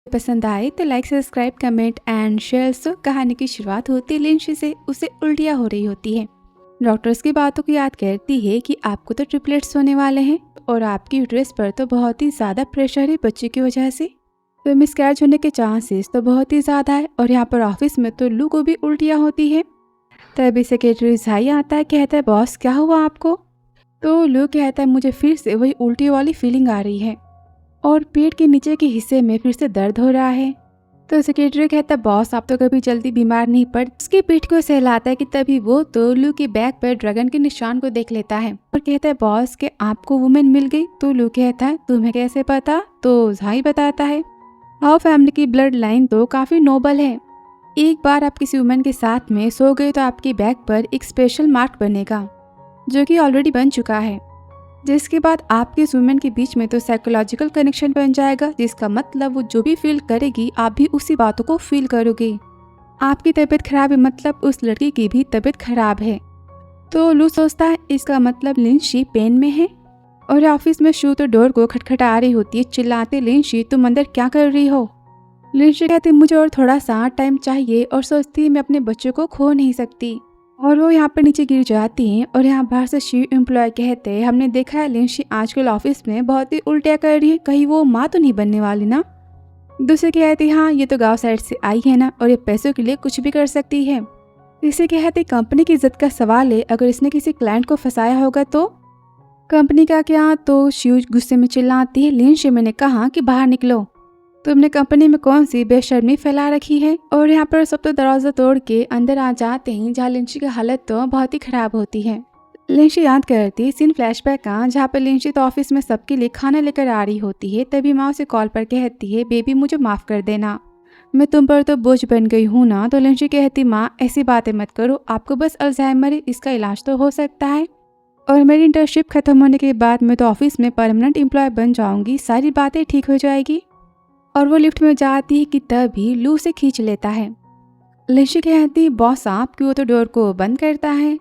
पसंद आए तो like subscribe comment and share. So कहानी की शुरुआत होती है लिंशी से। उसे उल्टियाँ हो रही होती है। डॉक्टर्स की बातों को याद करती है कि आपको तो ट्रिपलेट्स होने वाले हैं और आपकी यूट्रस पर तो बहुत ही ज़्यादा प्रेशर है बच्चे की वजह से, तो मिसकैरेज होने के चांसेस तो बहुत ही ज़्यादा है। और यहाँ पर ऑफिस में तो लू को भी उल्टियाँ होती है। तभी सेक्रेटरी झाई आता है, कहता है बॉस क्या हुआ आपको। तो लू कहता है मुझे फिर से वही उल्टी वाली फीलिंग आ रही है और पेट के नीचे के हिस्से में फिर से दर्द हो रहा है। तो सेक्रेटरी कहता है बॉस आप तो कभी जल्दी बीमार नहीं पड़। उसकी पीठ को सहलाता है कि तभी वो तो लू के बैग पर ड्रैगन के निशान को देख लेता है और कहता है बॉस के आपको वुमेन मिल गई। तो लू कहता है तुम्हें कैसे पता। तो झाई बताता है हाउ फैमिली की ब्लड लाइन तो काफी नोबल है। एक बार आप किसी वुमेन के साथ में सो गए तो आपके बैग पर एक स्पेशल मार्क बनेगा जो कि ऑलरेडी बन चुका है, जिसके बाद आपके वुमेन के बीच में तो साइकोलॉजिकल कनेक्शन बन जाएगा, जिसका मतलब वो जो भी फील करेगी आप भी उसी बातों को फील करोगे। आपकी तबीयत खराब है मतलब उस लड़की की भी तबीयत खराब है। तो लू सोचता है इसका मतलब लिंशी पेन में है। और ऑफिस में शू तो डोर को खटखटा रही होती है, चिल्लाते लिंशी तुम अंदर क्या कर रही हो। लिंशी कहती मुझे और थोड़ा सा टाइम चाहिए और सोचती है मैं अपने बच्चों को खो नहीं सकती। और वो यहाँ पर नीचे गिर जाती हैं और यहाँ बाहर से शिव एम्प्लॉय कहते हैं हमने देखा है लिंशी आजकल ऑफिस में बहुत ही उल्टियाँ कर रही है, कहीं वो माँ तो नहीं बनने वाली ना। दूसरे कहती हाँ ये तो गांव साइड से आई है ना और ये पैसों के लिए कुछ भी कर सकती है। इसे कहती कंपनी की इज्जत का सवाल है, अगर इसने किसी क्लाइंट को फंसाया होगा तो कंपनी का क्या। तो शिव गुस्से में चिल्लाती है लिंशी मैंने कहा कि बाहर निकलो, तुमने कंपनी में कौन सी बेशर्मी फैला रखी है। और यहाँ पर सब तो दरवाजा तोड़ के अंदर आ जाते हैं जहाँ लिंशी की हालत तो बहुत ही खराब होती है। लिंशी याद करती सीन फ्लैशबैक का जहाँ पर लिंशी तो ऑफिस में सबके लिए खाना लेकर आ रही होती है। तभी माँ उसे कॉल पर कहती है बेबी मुझे माफ़ कर देना, मैं तुम पर तो बोझ बन गई हूँ ना। तो लिंशी कहती माँ ऐसी बातें मत करो, आपको बस अल्जाइमर है, इसका इलाज तो हो सकता है और मेरी इंटर्नशिप खत्म होने के बाद मैं तो ऑफिस में परमानेंट एम्प्लॉय बन जाऊँगी, सारी बातें ठीक हो जाएगी। और वो लिफ्ट में जाती है कि तभी लू से खींच लेता है। लिंशी कहती बॉस आप क्यों तो डोर को बंद करता है।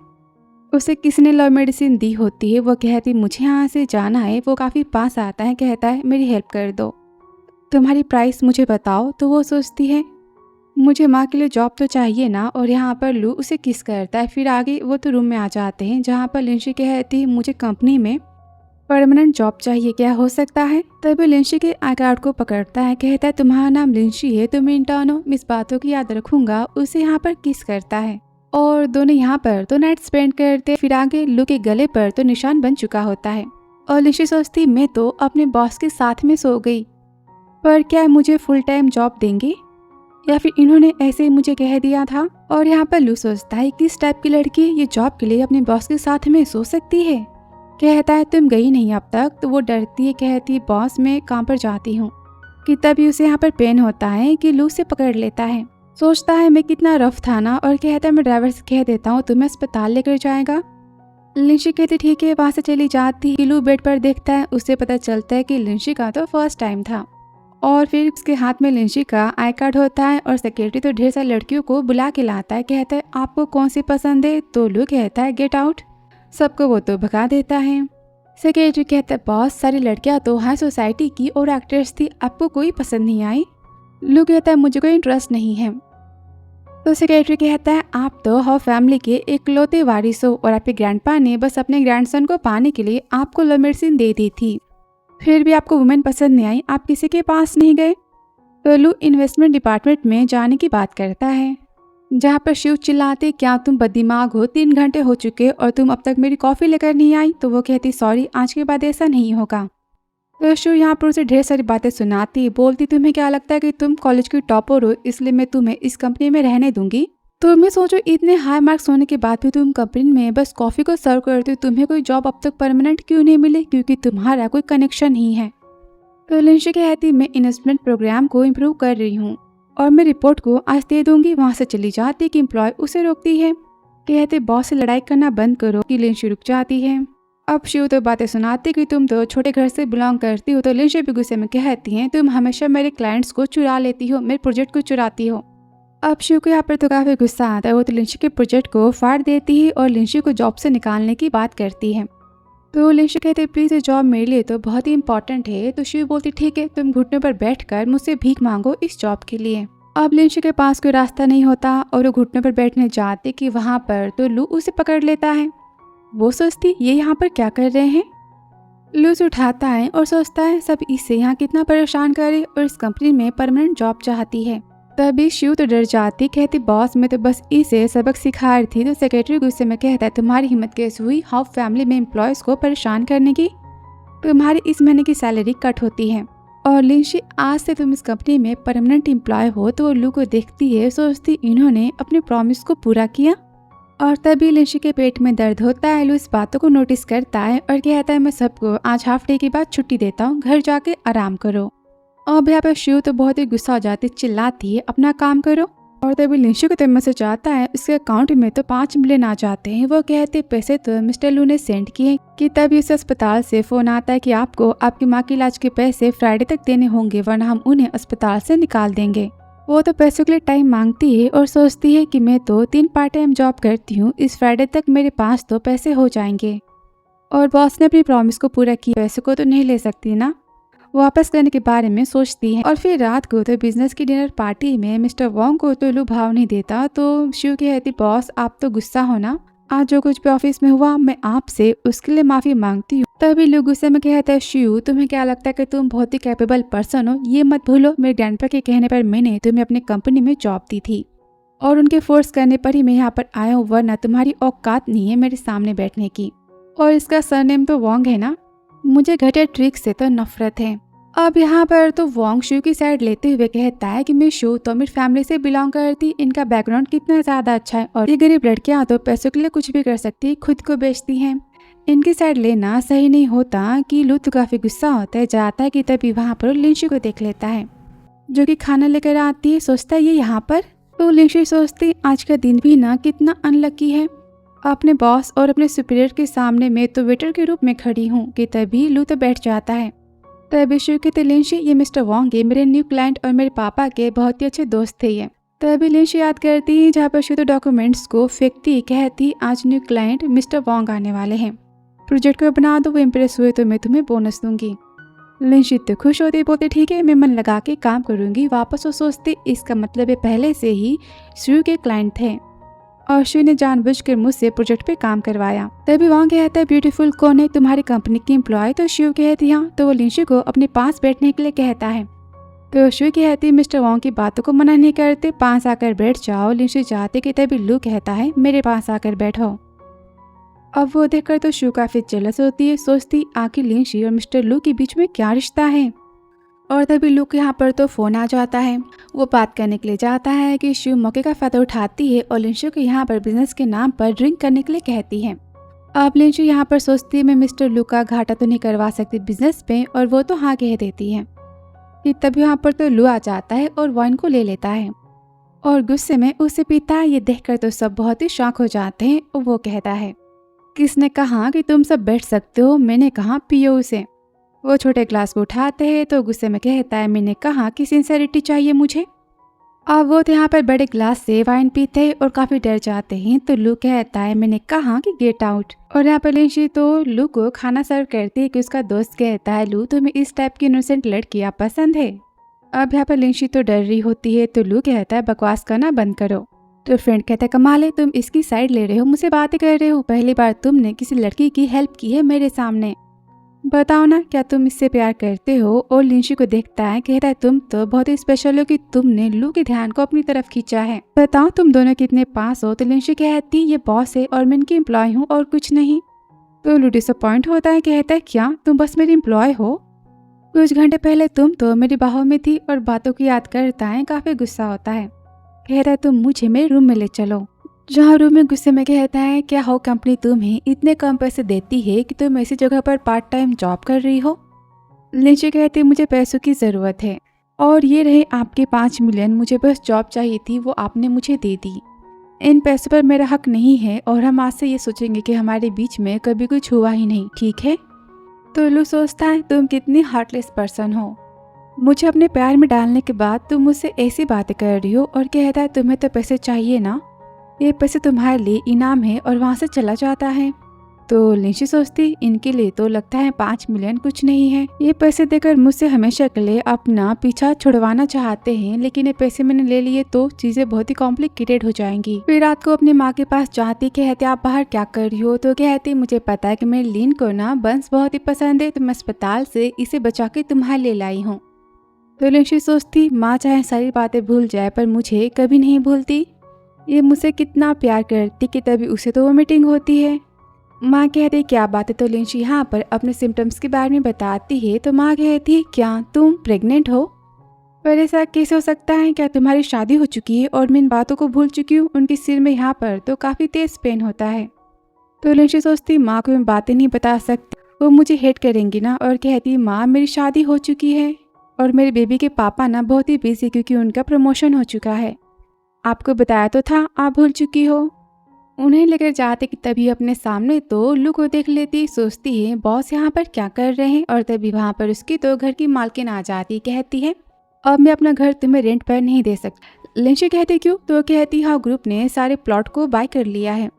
उसे किसने लव मेडिसिन दी होती है। वो कहती मुझे यहाँ से जाना है। वो काफ़ी पास आता है, कहता है मेरी हेल्प कर दो, तुम्हारी प्राइस मुझे बताओ। तो वो सोचती है मुझे माँ के लिए जॉब तो चाहिए ना। और यहाँ पर लू उसे किस करता है। फिर आगे वो तो रूम में आ जाते हैं जहाँ पर लिंशी कहती है मुझे कंपनी में परमानेंट जॉब चाहिए, क्या हो सकता है। तभी लिंशी के आई कार्ड को पकड़ता है, कहता है तुम्हारा नाम लिंशी है, तुम इंटर्न हो, इस बातों की याद रखूंगा। उसे यहाँ पर किस करता है और दोनों यहाँ पर तो नाइट स्पेंड करते। फिर आगे लू के गले पर तो निशान बन चुका होता है और लिंशी सोचती मैं तो अपने बॉस के साथ में सो गई, पर क्या मुझे फुल टाइम जॉब देंगे या फिर इन्होंने ऐसे ही मुझे कह दिया था। और यहाँ पर लू सोचता है किस टाइप की लड़की ये जॉब के लिए अपने बॉस के साथ में सो सकती है। कहता है तुम गई नहीं अब तक। तो वो डरती है, कहती बॉस मैं काम पर जाती हूँ। कि तभी उसे यहाँ पर पेन होता है कि लू से पकड़ लेता है। सोचता है मैं कितना रफ था ना और कहता है मैं ड्राइवर से कह देता हूँ तुम्हें अस्पताल लेकर जाएगा। लिंशी कहती ठीक है, वहाँ से चली जाती है। लू बेड पर देखता है, उसे पता चलता है कि लिंशी का तो फर्स्ट टाइम था। और फिर उसके हाथ में लिंशी का आई कार्ड होता है और सेक्रेटरी तो ढेर सारी लड़कियों को बुला के लाता है, कहता है आपको कौन सी पसंद है। तो लू कहता है गेट आउट, सबको वो तो भगा देता है। सेक्रेटरी कहता है बॉस सारी लड़कियां तो हाई सोसाइटी की और एक्टर्स थी, आपको कोई पसंद नहीं आई। लू कहता है मुझे कोई इंटरेस्ट नहीं है। तो सेक्रेटरी कहता है आप तो हर फैमिली के इकलौते वारिस हो और आपके ग्रैंडपा ने बस अपने ग्रैंडसन को पाने के लिए आपको लव मेडिसिन दे दी थी, फिर भी आपको वुमेन पसंद नहीं आई, आप किसी के पास नहीं गए। तो लू इन्वेस्टमेंट डिपार्टमेंट में जाने की बात करता है जहाँ पर शिव चिल्लाते क्या तुम बददिमाग हो, 3 घंटे हो चुके और तुम अब तक मेरी कॉफ़ी लेकर नहीं आई। तो वो कहती सॉरी आज के बाद ऐसा नहीं होगा। तो शिव यहाँ पर उसे ढेर सारी बातें सुनाती, बोलती तुम्हें क्या लगता है कि तुम कॉलेज की टॉपर हो इसलिए मैं तुम्हें इस कंपनी में रहने दूंगी। तो मैं सोचो इतने हाई मार्क्स होने के बाद भी तुम कंपनी में बस कॉफ़ी को सर्व करते हो, तुम्हें कोई जॉब अब तक परमानेंट क्यों नहीं मिली, क्योंकि तुम्हारा कोई कनेक्शन नहीं है। तो लिंशी कहती मैं इन्वेस्टमेंट प्रोग्राम को इम्प्रूव कर रही हूँ और मैं रिपोर्ट को आज दे दूंगी। वहाँ से चली जाती कि एम्प्लॉय उसे रोकती है, कहते बॉस से लड़ाई करना बंद करो। कि लिंशी रुक जाती है। अब शिव तो बातें सुनाती कि तुम तो छोटे घर से बिलोंग करती हो। तो लिंशी भी गुस्से में कहती हैं तुम हमेशा मेरे क्लाइंट्स को चुरा लेती हो, मेरे प्रोजेक्ट को चुराती हो। अब शिव को यहाँ पर तो काफ़ी गुस्सा आता है, वो तो लिंशी के प्रोजेक्ट को फाड़ देती है और लिंशी को जॉब से निकालने की बात करती है। तो लिंशु कहते प्लीज ये जॉब मेरे लिए तो बहुत ही इंपॉर्टेंट है। तो शिव बोलती ठीक है, तुम घुटने पर बैठकर मुझसे भीख मांगो इस जॉब के लिए। अब लिंशु के पास कोई रास्ता नहीं होता और वो घुटने पर बैठने जाते कि वहाँ पर तो लू उसे पकड़ लेता है। वो सोचती ये यहाँ पर क्या कर रहे हैं। लू उसे उठाता है और सोचता है सब इसे यहाँ कितना परेशान करे और इस कंपनी में परमानेंट जॉब चाहती है। तभी शिव तो डर जाती, कहती बॉस मैं तो बस इसे सबक सिखा रही थी। तो सेक्रेटरी गुस्से में कहता है तुम्हारी हिम्मत कैसे हुई हाफ फैमिली में एम्प्लॉयज को परेशान करने की, तुम्हारी इस महीने की सैलरी कट होती है और लिंशी आज से तुम इस कंपनी में परमानेंट एम्प्लॉय हो। तो वो लू को देखती है, सोचती इन्होंने अपने प्रॉमिस को पूरा किया। और तभी लिंशी के पेट में दर्द होता है। लू इस बातों को नोटिस करता है और कहता है मैं सबको आज हाफ डे के बाद छुट्टी देता हूँ, घर जाके आराम करो। अब यहाँ पर शिव तो बहुत ही गुस्सा हो जाती, चिल्लाती है अपना काम करो। और तभी लिंशु को मैसेज आता है, उसके अकाउंट में तो 5 मिलियन आ जाते हैं। वो कहते पैसे तो मिस्टर लू ने सेंड किए कि तभी उसे अस्पताल से फोन आता है कि आपको आपकी माँ के इलाज के पैसे फ्राइडे तक देने होंगे वरना हम उन्हें अस्पताल से निकाल देंगे। वो तो पैसों के लिए टाइम मांगती है और सोचती है कि मैं तो 3 पार्ट टाइम जॉब करती हूँ, इस फ्राइडे तक मेरे पास तो पैसे हो जाएंगे। और बॉस ने अपनी प्रॉमिस को पूरा किया, पैसों को तो नहीं ले सकती ना। वापस करने के बारे में सोचती है। और फिर रात को तो बिजनेस की डिनर पार्टी में मिस्टर वोंग को तो लू भाव नहीं देता। तो शिव कहती बॉस आप तो गुस्सा हो ना, आज जो कुछ भी ऑफिस में हुआ मैं आपसे उसके लिए माफी मांगती हूँ। तभी लू गुस्से में कहता है शिव तुम्हें क्या लगता है कि तुम बहुत ही कैपेबल पर्सन हो, ये मत भूलो मेरे ग्रैंडपा के कहने पर मैंने तुम्हें अपनी कंपनी में जॉब दी थी और उनके फोर्स करने पर ही मैं यहाँ पर आया हूँ, वरना तुम्हारी औकात नहीं है मेरे सामने बैठने की। और इसका सरनेम तो वोंग है ना, मुझे घटिया ट्रिक से तो नफरत है। अब यहाँ पर तो वोंग शिव की साइड लेते हुए कहता है कि मैं शिव तो अमीर फैमिली से बिलोंग करती, इनका बैकग्राउंड कितना ज्यादा अच्छा है और ये गरीब लड़कियां तो पैसों के लिए कुछ भी कर सकती, खुद को बेचती हैं। इनकी साइड लेना सही नहीं होता। कि लू तो काफी गुस्सा होता है, जाता है कि तभी वहाँ पर लिंशु को देख लेता है जो कि खाना लेकर आती है। सोचता है ये यहाँ पर। तो लिंशु सोचती आज का दिन भी ना कितना अनलकी है, अपने बॉस और अपने सुपीरियर के सामने मैं तो वेटर के रूप में खड़ी हूँ। कि तभी लू तो बैठ जाता है। तभी शिव कहते लिंशी ये मिस्टर वोंग है, मेरे न्यू क्लाइंट और मेरे पापा के बहुत ही अच्छे दोस्त थे ये। तभी लिंशी याद करती है जहाँ पर शिव तो डॉक्यूमेंट्स को फेंकती, कहती आज न्यू क्लाइंट मिस्टर वोंग आने वाले हैं, प्रोजेक्ट को बना दो, वो इम्प्रेस हुए तो मैं तुम्हें बोनस दूंगी। लिंशी तो खुश होती, बोलते ठीक है मैं मन लगा के काम करूंगी। वापस वो सोचते इसका मतलब है पहले से ही शिव के क्लाइंट थे और शिव ने जानबूझकर मुझसे प्रोजेक्ट पे काम करवाया। तभी वहाँ कहता है ब्यूटीफुल कौन है, तुम्हारी कंपनी की एम्प्लॉय। तो शिव कहती हाँ। तो वो लिंशु को अपने पास बैठने के लिए कहता है। तो शिव कहती मिस्टर वोंग की बातों को मना नहीं करते, पास आकर बैठ जाओ। लिंशु जाते कि तभी लू कहता है मेरे पास आकर बैठो। अब वो देखकर तो शिव काफी जेलस होती है, सोचती आखिर लिंशी और मिस्टर लू के बीच में क्या रिश्ता है। और तभी लू के यहाँ पर तो फोन आ जाता है। वो बात करने के लिए जाता है कि शिव मौके का फायदा उठाती है और लिंशु को यहाँ पर बिजनेस के नाम पर ड्रिंक करने के लिए कहती है। अब लिंशु यहाँ पर सोचती है मैं मिस्टर लू का घाटा तो नहीं करवा सकती बिजनेस पे, और वो तो हाँ कह देती है। तभी यहाँ पर तो लू आ जाता है और वाइन को ले लेता है और गुस्से में उसे पीता है। ये देखकर तो सब बहुत ही शॉक हो जाते हैं और वो कहता है किसने कहा कि तुम सब बैठ सकते हो, मैंने कहा पियो उसे। वो छोटे ग्लास को उठाते हैं तो गुस्से में कहता है मैंने कहा कि सिंसेरिटी चाहिए मुझे। अब वो तो यहाँ पर बड़े ग्लास से वाइन पीते हैं और काफी डर जाते हैं। तो लू कहता है मैंने कहा कि गेट आउट। और यहाँ पर लिंशी तो लू को खाना सर्व करती है कि उसका दोस्त कहता है लू तुम्हें इस टाइप की इनोसेंट लड़कियां पसंद है। अब यहाँ पर लिंशी तो डर रही होती है। तो लू कहता है बकवास करना बंद करो। तो फ्रेंड कहता है कमाल है, तुम इसकी साइड ले रहे हो, मुझसे बातें कर रहे हो, पहली बार तुमने किसी लड़की की हेल्प की है मेरे सामने, बताओ ना क्या तुम इससे प्यार करते हो। और लिंशी को देखता है, कहता है तुम तो बहुत ही स्पेशल हो कि तुमने लू के ध्यान को अपनी तरफ खींचा है, बताओ तुम दोनों कितने पास हो। तो लिंशी कहती ये बॉस है और मैं इनकी एम्प्लॉय हूँ और कुछ नहीं। तो लू डिसअपॉइंट होता है, कहता है क्या तुम बस मेरी एम्प्लॉय हो, कुछ घंटे पहले तुम तो मेरी बाहों में थी। और बातों की याद करता है, काफी गुस्सा होता है, कहता है तुम मुझे मेरे रूम में ले चलो। जहाँ रूम में गुस्से में कहता है क्या हो कंपनी तुम्हें इतने कम पैसे देती है कि तुम ऐसी जगह पर पार्ट टाइम जॉब कर रही हो। लिंची कहती मुझे पैसों की ज़रूरत है और ये रहे आपके 5 मिलियन, मुझे बस जॉब चाहिए थी, वो आपने मुझे दे दी, इन पैसों पर मेरा हक नहीं है और हम आज से ये सोचेंगे कि हमारे बीच में कभी कुछ हुआ ही नहीं, ठीक है। तो लू सोचता है तुम कितनी हार्टलेस पर्सन हो, मुझे अपने प्यार में डालने के बाद तुम मुझसे ऐसी बातें कर रही हो। और कहता है तुम्हें तो पैसे चाहिए ना, ये पैसे तुम्हारे लिए इनाम है। और वहाँ से चला जाता है। तो लिंशी सोचती इनके लिए तो लगता है 5 मिलियन कुछ नहीं है। ये पैसे देकर मुझसे हमेशा के लिए अपना पीछा छुड़वाना चाहते हैं, लेकिन ये पैसे मैंने ले लिए तो चीजें बहुत ही कॉम्प्लिकेटेड हो जाएंगी। फिर रात को अपनी माँ के पास जाती, कहते आप बाहर क्या कर रही हो? तो कहती मुझे पता है कि मेरी लीन को ना बंस बहुत ही पसंद है, तो मैं अस्पताल से इसे बचा के तुम्हारे लिए लाई हूँ। तो लिंशी सोचती माँ चाहे सारी बातें भूल जाए पर मुझे कभी नहीं भूलती। ये मुझसे कितना प्यार करती कि तभी उसे तो वोमिटिंग होती है। माँ कहती क्या बात है? तो लिंशी यहाँ पर अपने सिम्टम्स के बारे में बताती है। तो माँ कहती क्या तुम प्रेग्नेंट हो? पर ऐसा कैसे हो सकता है? क्या तुम्हारी शादी हो चुकी है और मैं इन बातों को भूल चुकी हूँ? उनके सिर में यहाँ पर तो काफ़ी तेज पेन होता है। तो लिंशी सोचती माँ को मैं बातें नहीं बता सकती, वो मुझे हेट करेंगी ना। और कहती माँ मेरी शादी हो चुकी है और मेरे बेबी के पापा ना बहुत ही बिजी क्योंकि उनका प्रमोशन हो चुका है। आपको बताया तो था, आप भूल चुकी हो। उन्हें लेकर जाते कि तभी अपने सामने तो लू को देख लेती। सोचती है बॉस यहाँ पर क्या कर रहे हैं। और तभी वहाँ पर उसकी तो घर की मालकिन आ जाती, कहती है अब मैं अपना घर तुम्हें रेंट पर नहीं दे सकती। लिंशी कहती क्यों? तो कहती हाँ ग्रुप ने सारे प्लॉट को बाय कर लिया है,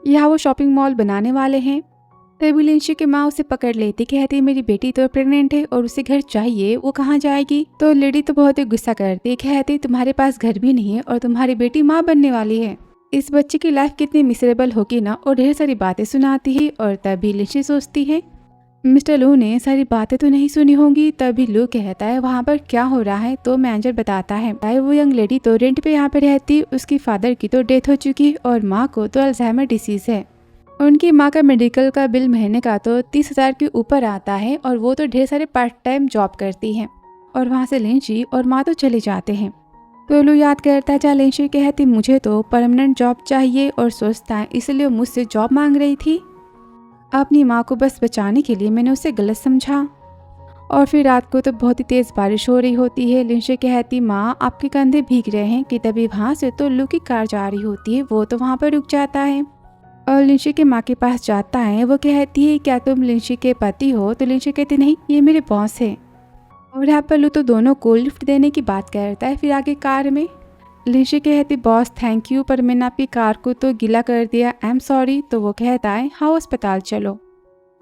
यहाँ वो शॉपिंग मॉल बनाने वाले हैं। तभी लिंशी की माँ उसे पकड़ लेती, कहती मेरी बेटी तो प्रेग्नेंट है और उसे घर चाहिए, वो कहाँ जाएगी? तो लेडी तो बहुत ही गुस्सा करती, कहती तुम्हारे पास घर भी नहीं है और तुम्हारी बेटी माँ बनने वाली है, इस बच्चे की लाइफ कितनी मिसेरेबल होगी ना। और ढेर सारी बातें सुनाती है। और तभी लिंशी सोचती है मिस्टर लू ने सारी बातें तो नहीं सुनी होंगी। तभी लू कहता है वहाँ पर क्या हो रहा है? तो मैनेजर बताता है वो यंग लेडी तो रेंट पे यहाँ पे रहती, उसकी फादर की तो डेथ हो चुकी और माँ को तो अल्जाइमर डिसीज है। उनकी माँ का मेडिकल का बिल महीने का तो 30,000 के ऊपर आता है और वो तो ढेर सारे पार्ट टाइम जॉब करती हैं। और वहाँ से लिंशी और माँ तो चले जाते हैं। तो लू याद करता है जहाँ लिंशी कहती मुझे तो परमानेंट जॉब चाहिए और सोचता है इसलिए वो मुझसे जॉब मांग रही थी। अपनी माँ को बस बचाने के लिए मैंने उसे गलत समझा। और फिर रात को तो बहुत ही तेज़ बारिश हो रही होती है। लिंशी कहती माँ आपके कंधे भीग रहे हैं कि तभी वहाँ से तो लू की कार जा रही होती है, वो तो वहाँ पर रुक जाता है और लिंशी के माँ के पास जाता है। वो कहती है क्या तुम लिंशी के पति हो? तो लिंशी कहती नहीं ये मेरे बॉस है। और यहाँ पर लू तो दोनों को लिफ्ट देने की बात करता है। फिर आगे कार में लिंशी कहती बॉस थैंक यू पर मैंने आपकी कार को तो गीला कर दिया, आई एम सॉरी। तो वो कहता है हाँ अस्पताल चलो।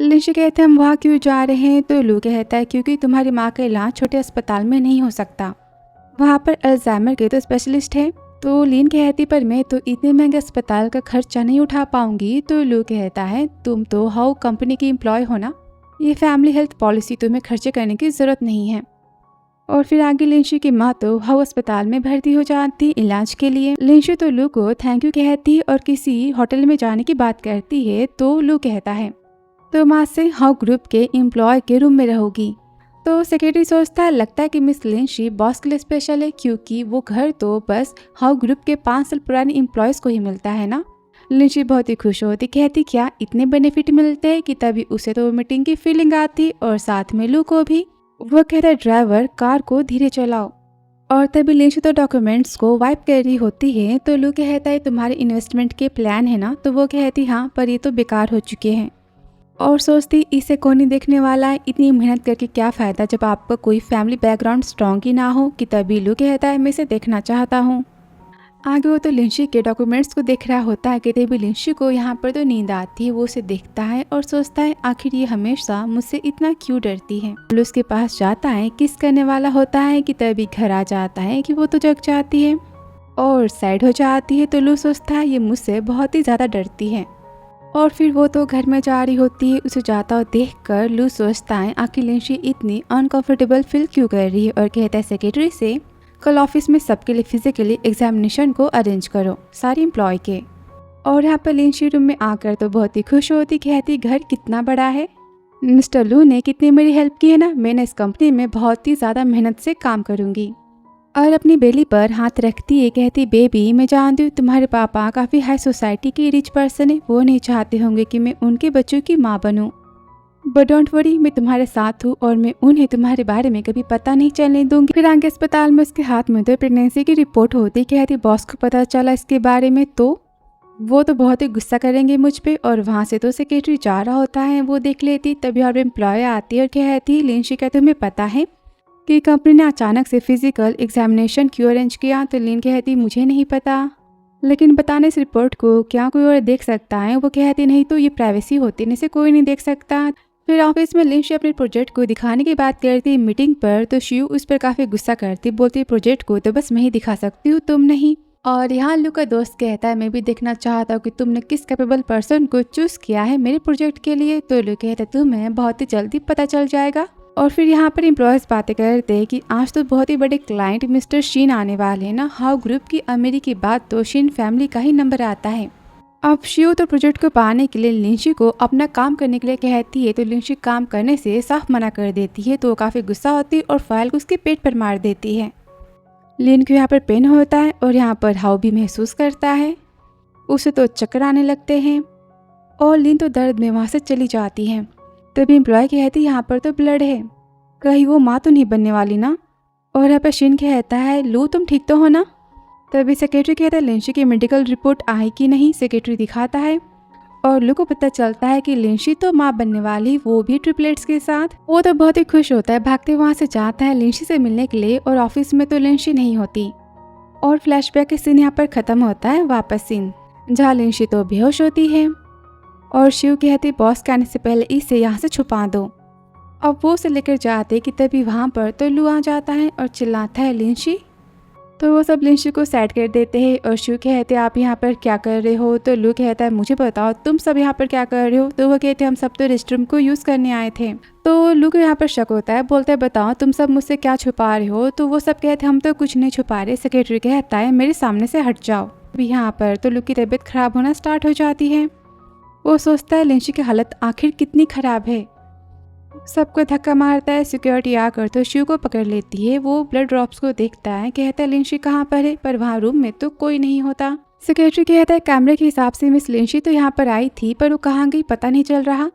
लिंशी कहते हम वहाँ क्यों जा रहे हैं? तो लू कहता है क्योंकि तुम्हारी माँ का इलाज छोटे अस्पताल में नहीं हो सकता, वहाँ पर अल्जाइमर के तो स्पेशलिस्ट है। तो लीन कहती पर मैं तो इतने महंगे अस्पताल का खर्चा नहीं उठा पाऊंगी। तो लू कहता है तुम तो हाउ कंपनी की एम्प्लॉय हो ना, ये फैमिली हेल्थ पॉलिसी तुम्हें खर्चे करने की ज़रूरत नहीं है। और फिर आगे लिंशी की माँ तो हाउ अस्पताल में भर्ती हो जाती इलाज के लिए। लिंशी तो लू को थैंक यू कहती और किसी होटल में जाने की बात करती है। तो लू कहता है तो माँ से हाउ ग्रुप के एम्प्लॉय के रूम में रहोगी। तो सेक्रेटरी सोचता है लगता है कि मिस लिंशी बॉस के लिए स्पेशल है क्योंकि वो घर तो बस हाउ ग्रुप के 5 साल पुराने एम्प्लॉयज़ को ही मिलता है ना। लिंशी बहुत ही खुश होती, कहती क्या इतने बेनिफिट मिलते हैं कि तभी उसे तो मीटिंग की फीलिंग आती और साथ में लू को भी। वो कहता है ड्राइवर कार को धीरे चलाओ। और तभी लिंशी तो डॉक्यूमेंट्स को वाइप कर रही होती है। तो लू कहता है तुम्हारे इन्वेस्टमेंट के प्लान है ना। तो वो कहती हाँ पर ये तो बेकार हो चुके हैं। और सोचती इसे कौन नहीं देखने वाला है, इतनी मेहनत करके क्या फ़ायदा जब आपका कोई फैमिली बैकग्राउंड स्ट्रॉन्ग ही ना हो। कि तभी लू कहता है मैं इसे देखना चाहता हूँ। आगे वो तो लिंशी के डॉक्यूमेंट्स को देख रहा होता है कि तभी लिंशी को यहाँ पर तो नींद आती है। वो उसे देखता है और सोचता है आखिर ये हमेशा मुझसे इतना क्यों डरती है। लू उसके पास जाता है, किस करने वाला होता है कि तभी घर आ जाता है कि वो तो जग जाती है और साइड हो जाती है। तो लू सोचता है ये मुझसे बहुत ही ज़्यादा डरती है। और फिर वो तो घर में जा रही होती है। उसे जाता हुआ देखकर लू सोचता है आखिर लिंशी इतनी अनकंफर्टेबल फील क्यों कर रही है और कहता है सेक्रेटरी से कल ऑफिस में सबके लिए फिजिकली एग्जामिनेशन को अरेंज करो सारी एम्प्लॉय के। और यहाँ पर लिंशी रूम में आकर तो बहुत ही खुश होती, कहती घर कितना बड़ा है, मिस्टर लू ने कितनी मेरी हेल्प की है ना, मैंने इस कंपनी में बहुत ही ज़्यादा मेहनत से काम करूँगी। और अपनी बेली पर हाथ रखती है, कहती बेबी मैं जानती हूँ तुम्हारे पापा काफ़ी हाई सोसाइटी के रिच पर्सन है, वो नहीं चाहते होंगे कि मैं उनके बच्चों की माँ बनूँ, बट डोंट वरी मैं तुम्हारे साथ हूँ और मैं उन्हें तुम्हारे बारे में कभी पता नहीं चलने दूंगी। फिर आगे अस्पताल में उसके हाथ में तो प्रेगनेंसी की रिपोर्ट होती, कहती बॉस को पता चला इसके बारे में तो वो तो बहुत ही गुस्सा करेंगे मुझ पे। और वहाँ से तो सेक्रेटरी जा रहा होता है, वो देख लेती। तभी और एम्प्लॉय आती है और कहती लिंशी का तुम्हें पता है कि कंपनी ने अचानक से फिजिकल एग्जामिनेशन क्यों अरेंज किया। तो लिन कहती मुझे नहीं पता। लेकिन बताने इस रिपोर्ट को क्या कोई और देख सकता है। वो कहती नहीं तो ये प्राइवेसी होती है, इसे कोई नहीं देख सकता। फिर ऑफिस में लिंशी अपने प्रोजेक्ट को दिखाने की बात करती मीटिंग पर, तो शिव उस पर काफी गुस्सा करती, बोलती प्रोजेक्ट को तो बस मैं ही दिखा सकती हूँ, तुम नहीं। और यहाँ लू का दोस्त कहता है मैं भी देखना चाहता हूँ कि तुमने किस कैपेबल पर्सन को चूज किया है मेरे प्रोजेक्ट के लिए। तो लू कहता है तुम्हें बहुत ही जल्दी पता चल जाएगा। और फिर यहाँ पर एम्प्लॉयज बातें करते हैं कि आज तो बहुत ही बड़े क्लाइंट मिस्टर शीन आने वाले हैं ना। हाउ ग्रुप की अमीरी की बात तो शीन फैमिली का ही नंबर आता है। अब शिव तो प्रोजेक्ट को पाने के लिए लिंशी को अपना काम करने के लिए कहती है, तो लिंशी काम करने से साफ मना कर देती है। तो वो काफी गुस्सा होती है और फाइल को उसके पेट पर मार देती है। लिन को यहाँ पर पेन होता है और यहाँ पर हाउ भी महसूस करता है। उसे तो चक्कर आने लगते हैं और लिन तो दर्द में वहाँ से चली जाती है। तभी एम्प्लॉय कहती है यहाँ पर तो ब्लड है, कहीं वो माँ तो नहीं बनने वाली ना। और यहाँ पर शिन कहता है लू तुम ठीक तो हो ना। तभी सेक्रेटरी कहता है लिंशी की मेडिकल रिपोर्ट आई कि नहीं। सेक्रेटरी दिखाता है और लू को पता चलता है कि लिंशी तो माँ बनने वाली, वो भी ट्रिपलेट्स के साथ। वो तो बहुत ही खुश होता है, भागते वहाँ से जाता है लिंशी से मिलने के लिए। और ऑफिस में तो लिंशी नहीं होती और फ्लैशबैक के सीन यहाँ पर खत्म होता है। वापस सीन जहाँ लिंशी तो बेहोश होती है और शिव कहती बॉस के आने से पहले इसे यहाँ से छुपा दो। अब वो उसे लेकर जाते कि तभी वहाँ पर तो लू आ जाता है और चिल्लाता है लिंशी। तो वो सब लिंशी को साइड कर देते हैं और शिव कहते हैं आप यहाँ पर क्या कर रहे हो। तो लू कहता है मुझे बताओ तुम सब यहाँ पर क्या कर रहे हो। तो वो कहते हैं हम सब तो रेस्टरूम को यूज़ करने आए थे। तो लू को यहाँ पर शक होता है, बोलता है बताओ तुम सब मुझसे क्या छुपा रहे हो। तो वो सब कहते हैं हम तो कुछ नहीं छुपा रहे। सेक्रेटरी कहता है मेरे सामने से हट जाओ। अभी यहाँ पर तो लू की तबीयत खराब होना स्टार्ट हो जाती है। वो सोचता है लिंशी की हालत आखिर कितनी खराब है। सबको धक्का मारता है, सिक्योरिटी आकर तो शिव को पकड़ लेती है। वो ब्लड ड्रॉप्स को देखता है, कहता है लिंशी कहाँ पर है, पर वहाँ रूम में तो कोई नहीं होता। सेक्रेटरी कहता है कैमरे के हिसाब से मिस लिंशी तो यहाँ पर आई थी, पर वो कहाँ गई पता नहीं चल रहा।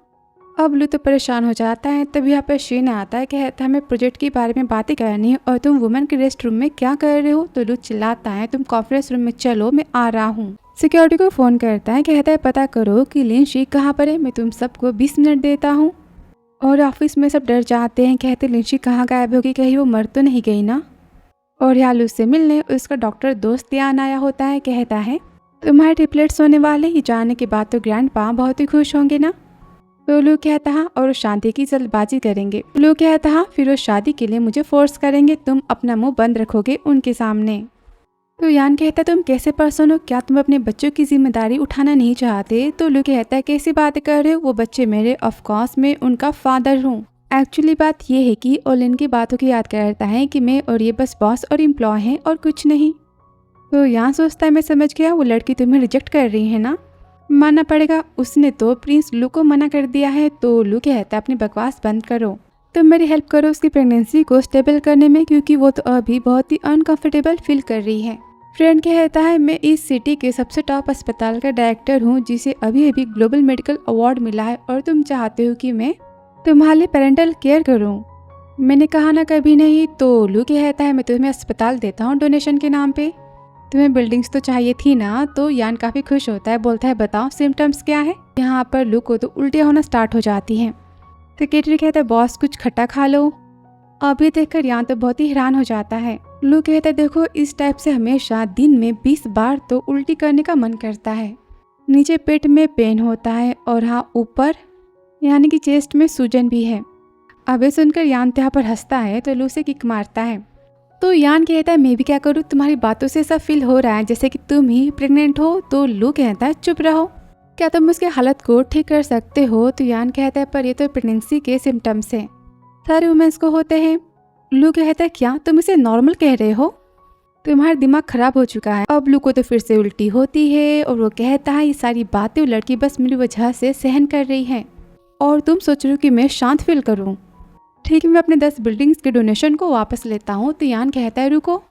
अब लू तो परेशान हो जाता है। तभी यहाँ पर शीन आता है, कहता है हमें प्रोजेक्ट के बारे में बातें करनी है और तुम वुमेन के रेस्ट रूम में क्या कर रहे हो। तो लू चिल्लाता है तुम कॉन्फ्रेंस रूम में चलो, मैं आ रहा हूँ। सिक्योरिटी को फोन करता है, कहता है पता करो कि लिंशी कहाँ पर है, मैं तुम सबको 20 मिनट देता हूँ। और ऑफिस में सब डर जाते हैं, कहते लिंशी कहाँ गायब होगी, कहीं वो मर तो नहीं गई ना। और यहाँ लू से मिलने उसका डॉक्टर दोस्त यान आया होता है, कहता है तुम्हारे ट्रिपलेट्स होने वाले, ये जानने के बाद तो ग्रैंडपा बहुत ही खुश होंगे ना। तो लू कहता है और शादी की जल्दबाजी करेंगे। लू कहता है फिर वो शादी के लिए मुझे फोर्स करेंगे, तुम अपना मुंह बंद रखोगे उनके सामने। तो यान कहता तुम कैसे पर्सन हो, क्या तुम अपने बच्चों की जिम्मेदारी उठाना नहीं चाहते। तो लू कहता है कैसी बात कर रहे हो, वो बच्चे मेरे, ऑफ कोर्स मैं उनका फादर हूँ। एक्चुअली बात ये है कि ओलिन की बातों की याद करता है कि मैं और ये बस बॉस और एम्प्लॉय हैं और कुछ नहीं। तो यहाँ सोचता है मैं समझ गया, वो लड़की तुम्हें रिजेक्ट कर रही है ना, मानना पड़ेगा, उसने तो प्रिंस लू को मना कर दिया है। तो लू कहता है अपनी बकवास बंद करो, तुम मेरी हेल्प करो उसकी प्रेगनेंसी को स्टेबल करने में, क्योंकि वो तो अभी बहुत ही अनकंफर्टेबल फील कर रही है। फ्रेंड कहता है मैं इस सिटी के सबसे टॉप अस्पताल का डायरेक्टर हूँ जिसे अभी अभी ग्लोबल मेडिकल अवार्ड मिला है और तुम चाहते हो कि मैं तुम्हारे पेरेंटल केयर करूँ। मैंने कहा ना कभी नहीं। तो लू कहता है मैं तुम्हें अस्पताल देता हूँ डोनेशन के नाम पे, तुम्हें बिल्डिंग्स तो चाहिए थी ना। तो यान काफ़ी खुश होता है, बोलता है बताओ सिम्टम्स क्या है। यहाँ पर लू को तो उल्टियाँ होना स्टार्ट हो जाती हैं। सेक्रेटरी कहता है बॉस कुछ खट्टा खा लो। अभी देखकर यान तो बहुत ही हैरान हो जाता है। लू कहता है देखो इस टाइप से हमेशा दिन में 20 बार तो उल्टी करने का मन करता है। नीचे पेट में पेन होता है और हाँ ऊपर यानी कि चेस्ट में सूजन भी है। अब ये सुनकर यान यहाँ पर हंसता है तो लू से किक मारता है। तो यान कहता है मैं भी क्या करूँ, तुम्हारी बातों से सब फील हो रहा है जैसे कि तुम ही प्रेग्नेंट हो। तो लू कहता है चुप रहो, क्या तुम उसके हालत को ठीक कर सकते हो। तो यान कहता है पर ये तो प्रेगनेंसी के सिम्टम्स हैं, सारे वुमेन्स को होते हैं। लू कहता है क्या तुम इसे नॉर्मल कह रहे हो, तुम्हारा दिमाग खराब हो चुका है। अब लू को तो फिर से उल्टी होती है और वो कहता है ये सारी बातें वो लड़की बस मेरी वजह से सहन कर रही है और तुम सोच रहे हो कि मैं शांत फील करूं। ठीक है मैं अपने 10 बिल्डिंग्स के डोनेशन को वापस लेता हूँ। तो यान कहता है रुको,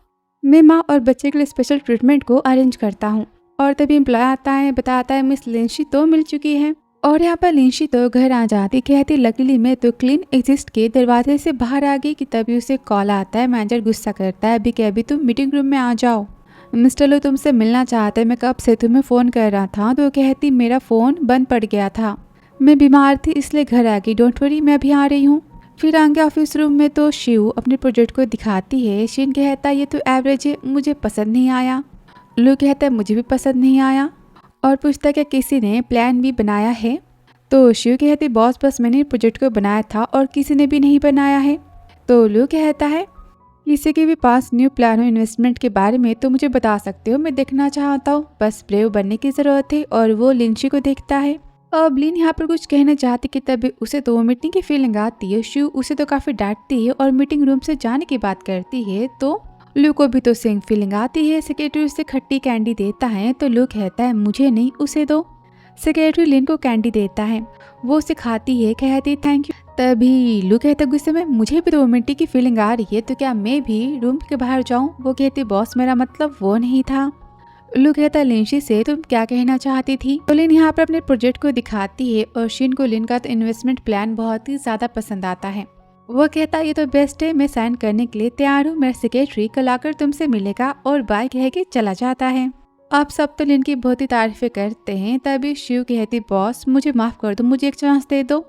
मैं माँ और बच्चे के लिए स्पेशल ट्रीटमेंट को अरेंज करता हूँ। और तभी एम्प्लॉय आता है, बताता है मिस लिंशी तो मिल चुकी है। और यहाँ पर लिंशी तो घर आ जाती, कहती लकीली मैं तो क्लीन एग्जिस्ट के दरवाजे से बाहर आ गई कि तभी उसे कॉल आता है। मैनेजर गुस्सा करता है अभी के अभी तुम मीटिंग रूम में आ जाओ, मिस्टर लो तुमसे मिलना चाहते हैं, मैं कब से तुम्हें फ़ोन कर रहा था। तो कहती मेरा फ़ोन बंद पड़ गया था, मैं बीमार थी इसलिए घर आ गई, डोंट वरी मैं अभी आ रही हूँ। फिर आगे ऑफिस रूम में तो शिव अपने प्रोजेक्ट को दिखाती है। शिन कहता है ये तो एवरेज है, मुझे पसंद नहीं आया। लू कहता है मुझे भी पसंद नहीं आया और पूछता है क्या किसी ने प्लान भी बनाया है। तो शिव कहती बॉस बस मैंने प्रोजेक्ट को बनाया था और किसी ने भी नहीं बनाया है। तो लू कहता है किसी के भी पास न्यू प्लान हो इन्वेस्टमेंट के बारे में तो मुझे बता सकते हो, मैं देखना चाहता हूँ, बस ब्रेव बनने की ज़रूरत है। और वो लिंशी को देखता है। अब लिन यहाँ पर कुछ कहना चाहती कि तभी उसे तो मीटिंग की फीलिंग आती है। शिव उसे तो काफ़ी डांटती है और मीटिंग रूम से जाने की बात करती है। तो लू को भी तो सेम फीलिंग आती है। सेक्रेटरी उसे खट्टी कैंडी देता है तो लू कहता है मुझे नहीं, उसे दो। सेक्रेटरी लिन को कैंडी देता है, वो उसे खाती है, कहती थैंक यू। तभी लू कहता गुस्से में मुझे भी तो रोमांटिक की फीलिंग आ रही है, तो क्या मैं भी रूम के बाहर जाऊं। वो कहती बॉस मेरा मतलब वो नहीं था। लू कहता लिंशी से तुम क्या कहना चाहती थी। तो लिन यहाँ पर अपने प्रोजेक्ट को दिखाती है और शिन को लिन का तो इन्वेस्टमेंट प्लान बहुत ही ज्यादा पसंद आता है। वो कहता ये तो बेस्ट है, मैं साइन करने के लिए तैयार हूँ। मेरा सेक्रेटरी कल आकर तुमसे मिलेगा और बाय कह के चला जाता है। आप सब तो लिन की बहुत ही तारीफें करते हैं। तभी शिव कहती बॉस मुझे माफ कर दो, मुझे एक चांस दे दो।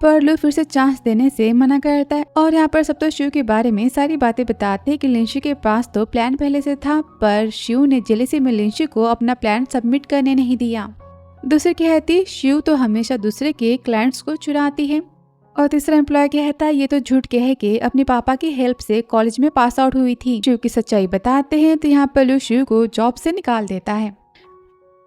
पर लू फिर से चांस देने से मना करता है और यहाँ पर सब तो शिव के बारे में सारी बातें बताते हैं कि लिंशी के पास तो प्लान पहले से था, पर शिव ने जेलेसी में लिंशी को अपना प्लान सबमिट करने नहीं दिया। दूसरी कहती शिव तो हमेशा दूसरे के क्लाइंट्स को चुराती है। और तीसरा एम्प्लॉय कहता है ये तो झूठ कह के अपने पापा की हेल्प से कॉलेज में पास आउट हुई थी। शिव की सच्चाई बताते हैं तो यहाँ पर लू शिव को जॉब से निकाल देता है।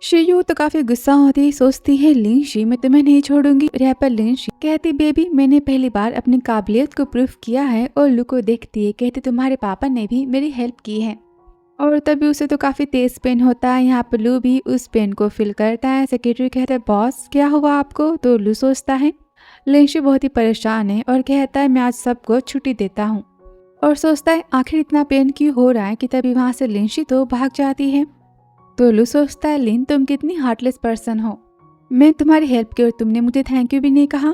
शियू तो काफी गुस्सा होती, सोचती है लिंशी मैं तुम्हें नहीं छोड़ूंगी। यहाँ पर लिंशी कहती बेबी मैंने पहली बार अपनी काबिलियत को प्रूफ किया है। और लू को देखती है, कहती तुम्हारे पापा ने भी मेरी हेल्प की है। और तभी उसे तो काफी तेज पेन होता है। यहाँ पर लू भी उस पेन को फील करता है। सेक्रेटरी कहता है बॉस क्या हुआ आपको। तो लू सोचता है लिंशी बहुत ही परेशान है और कहता है मैं आज सबको छुट्टी देता हूँ। और सोचता है आखिर इतना पेन क्यों हो रहा है कि तभी वहाँ से लिंशी तो भाग जाती है। तो लू सोचता है लिन तुम कितनी हार्टलेस पर्सन हो, मैं तुम्हारी हेल्प की और तुमने मुझे थैंक यू भी नहीं कहा।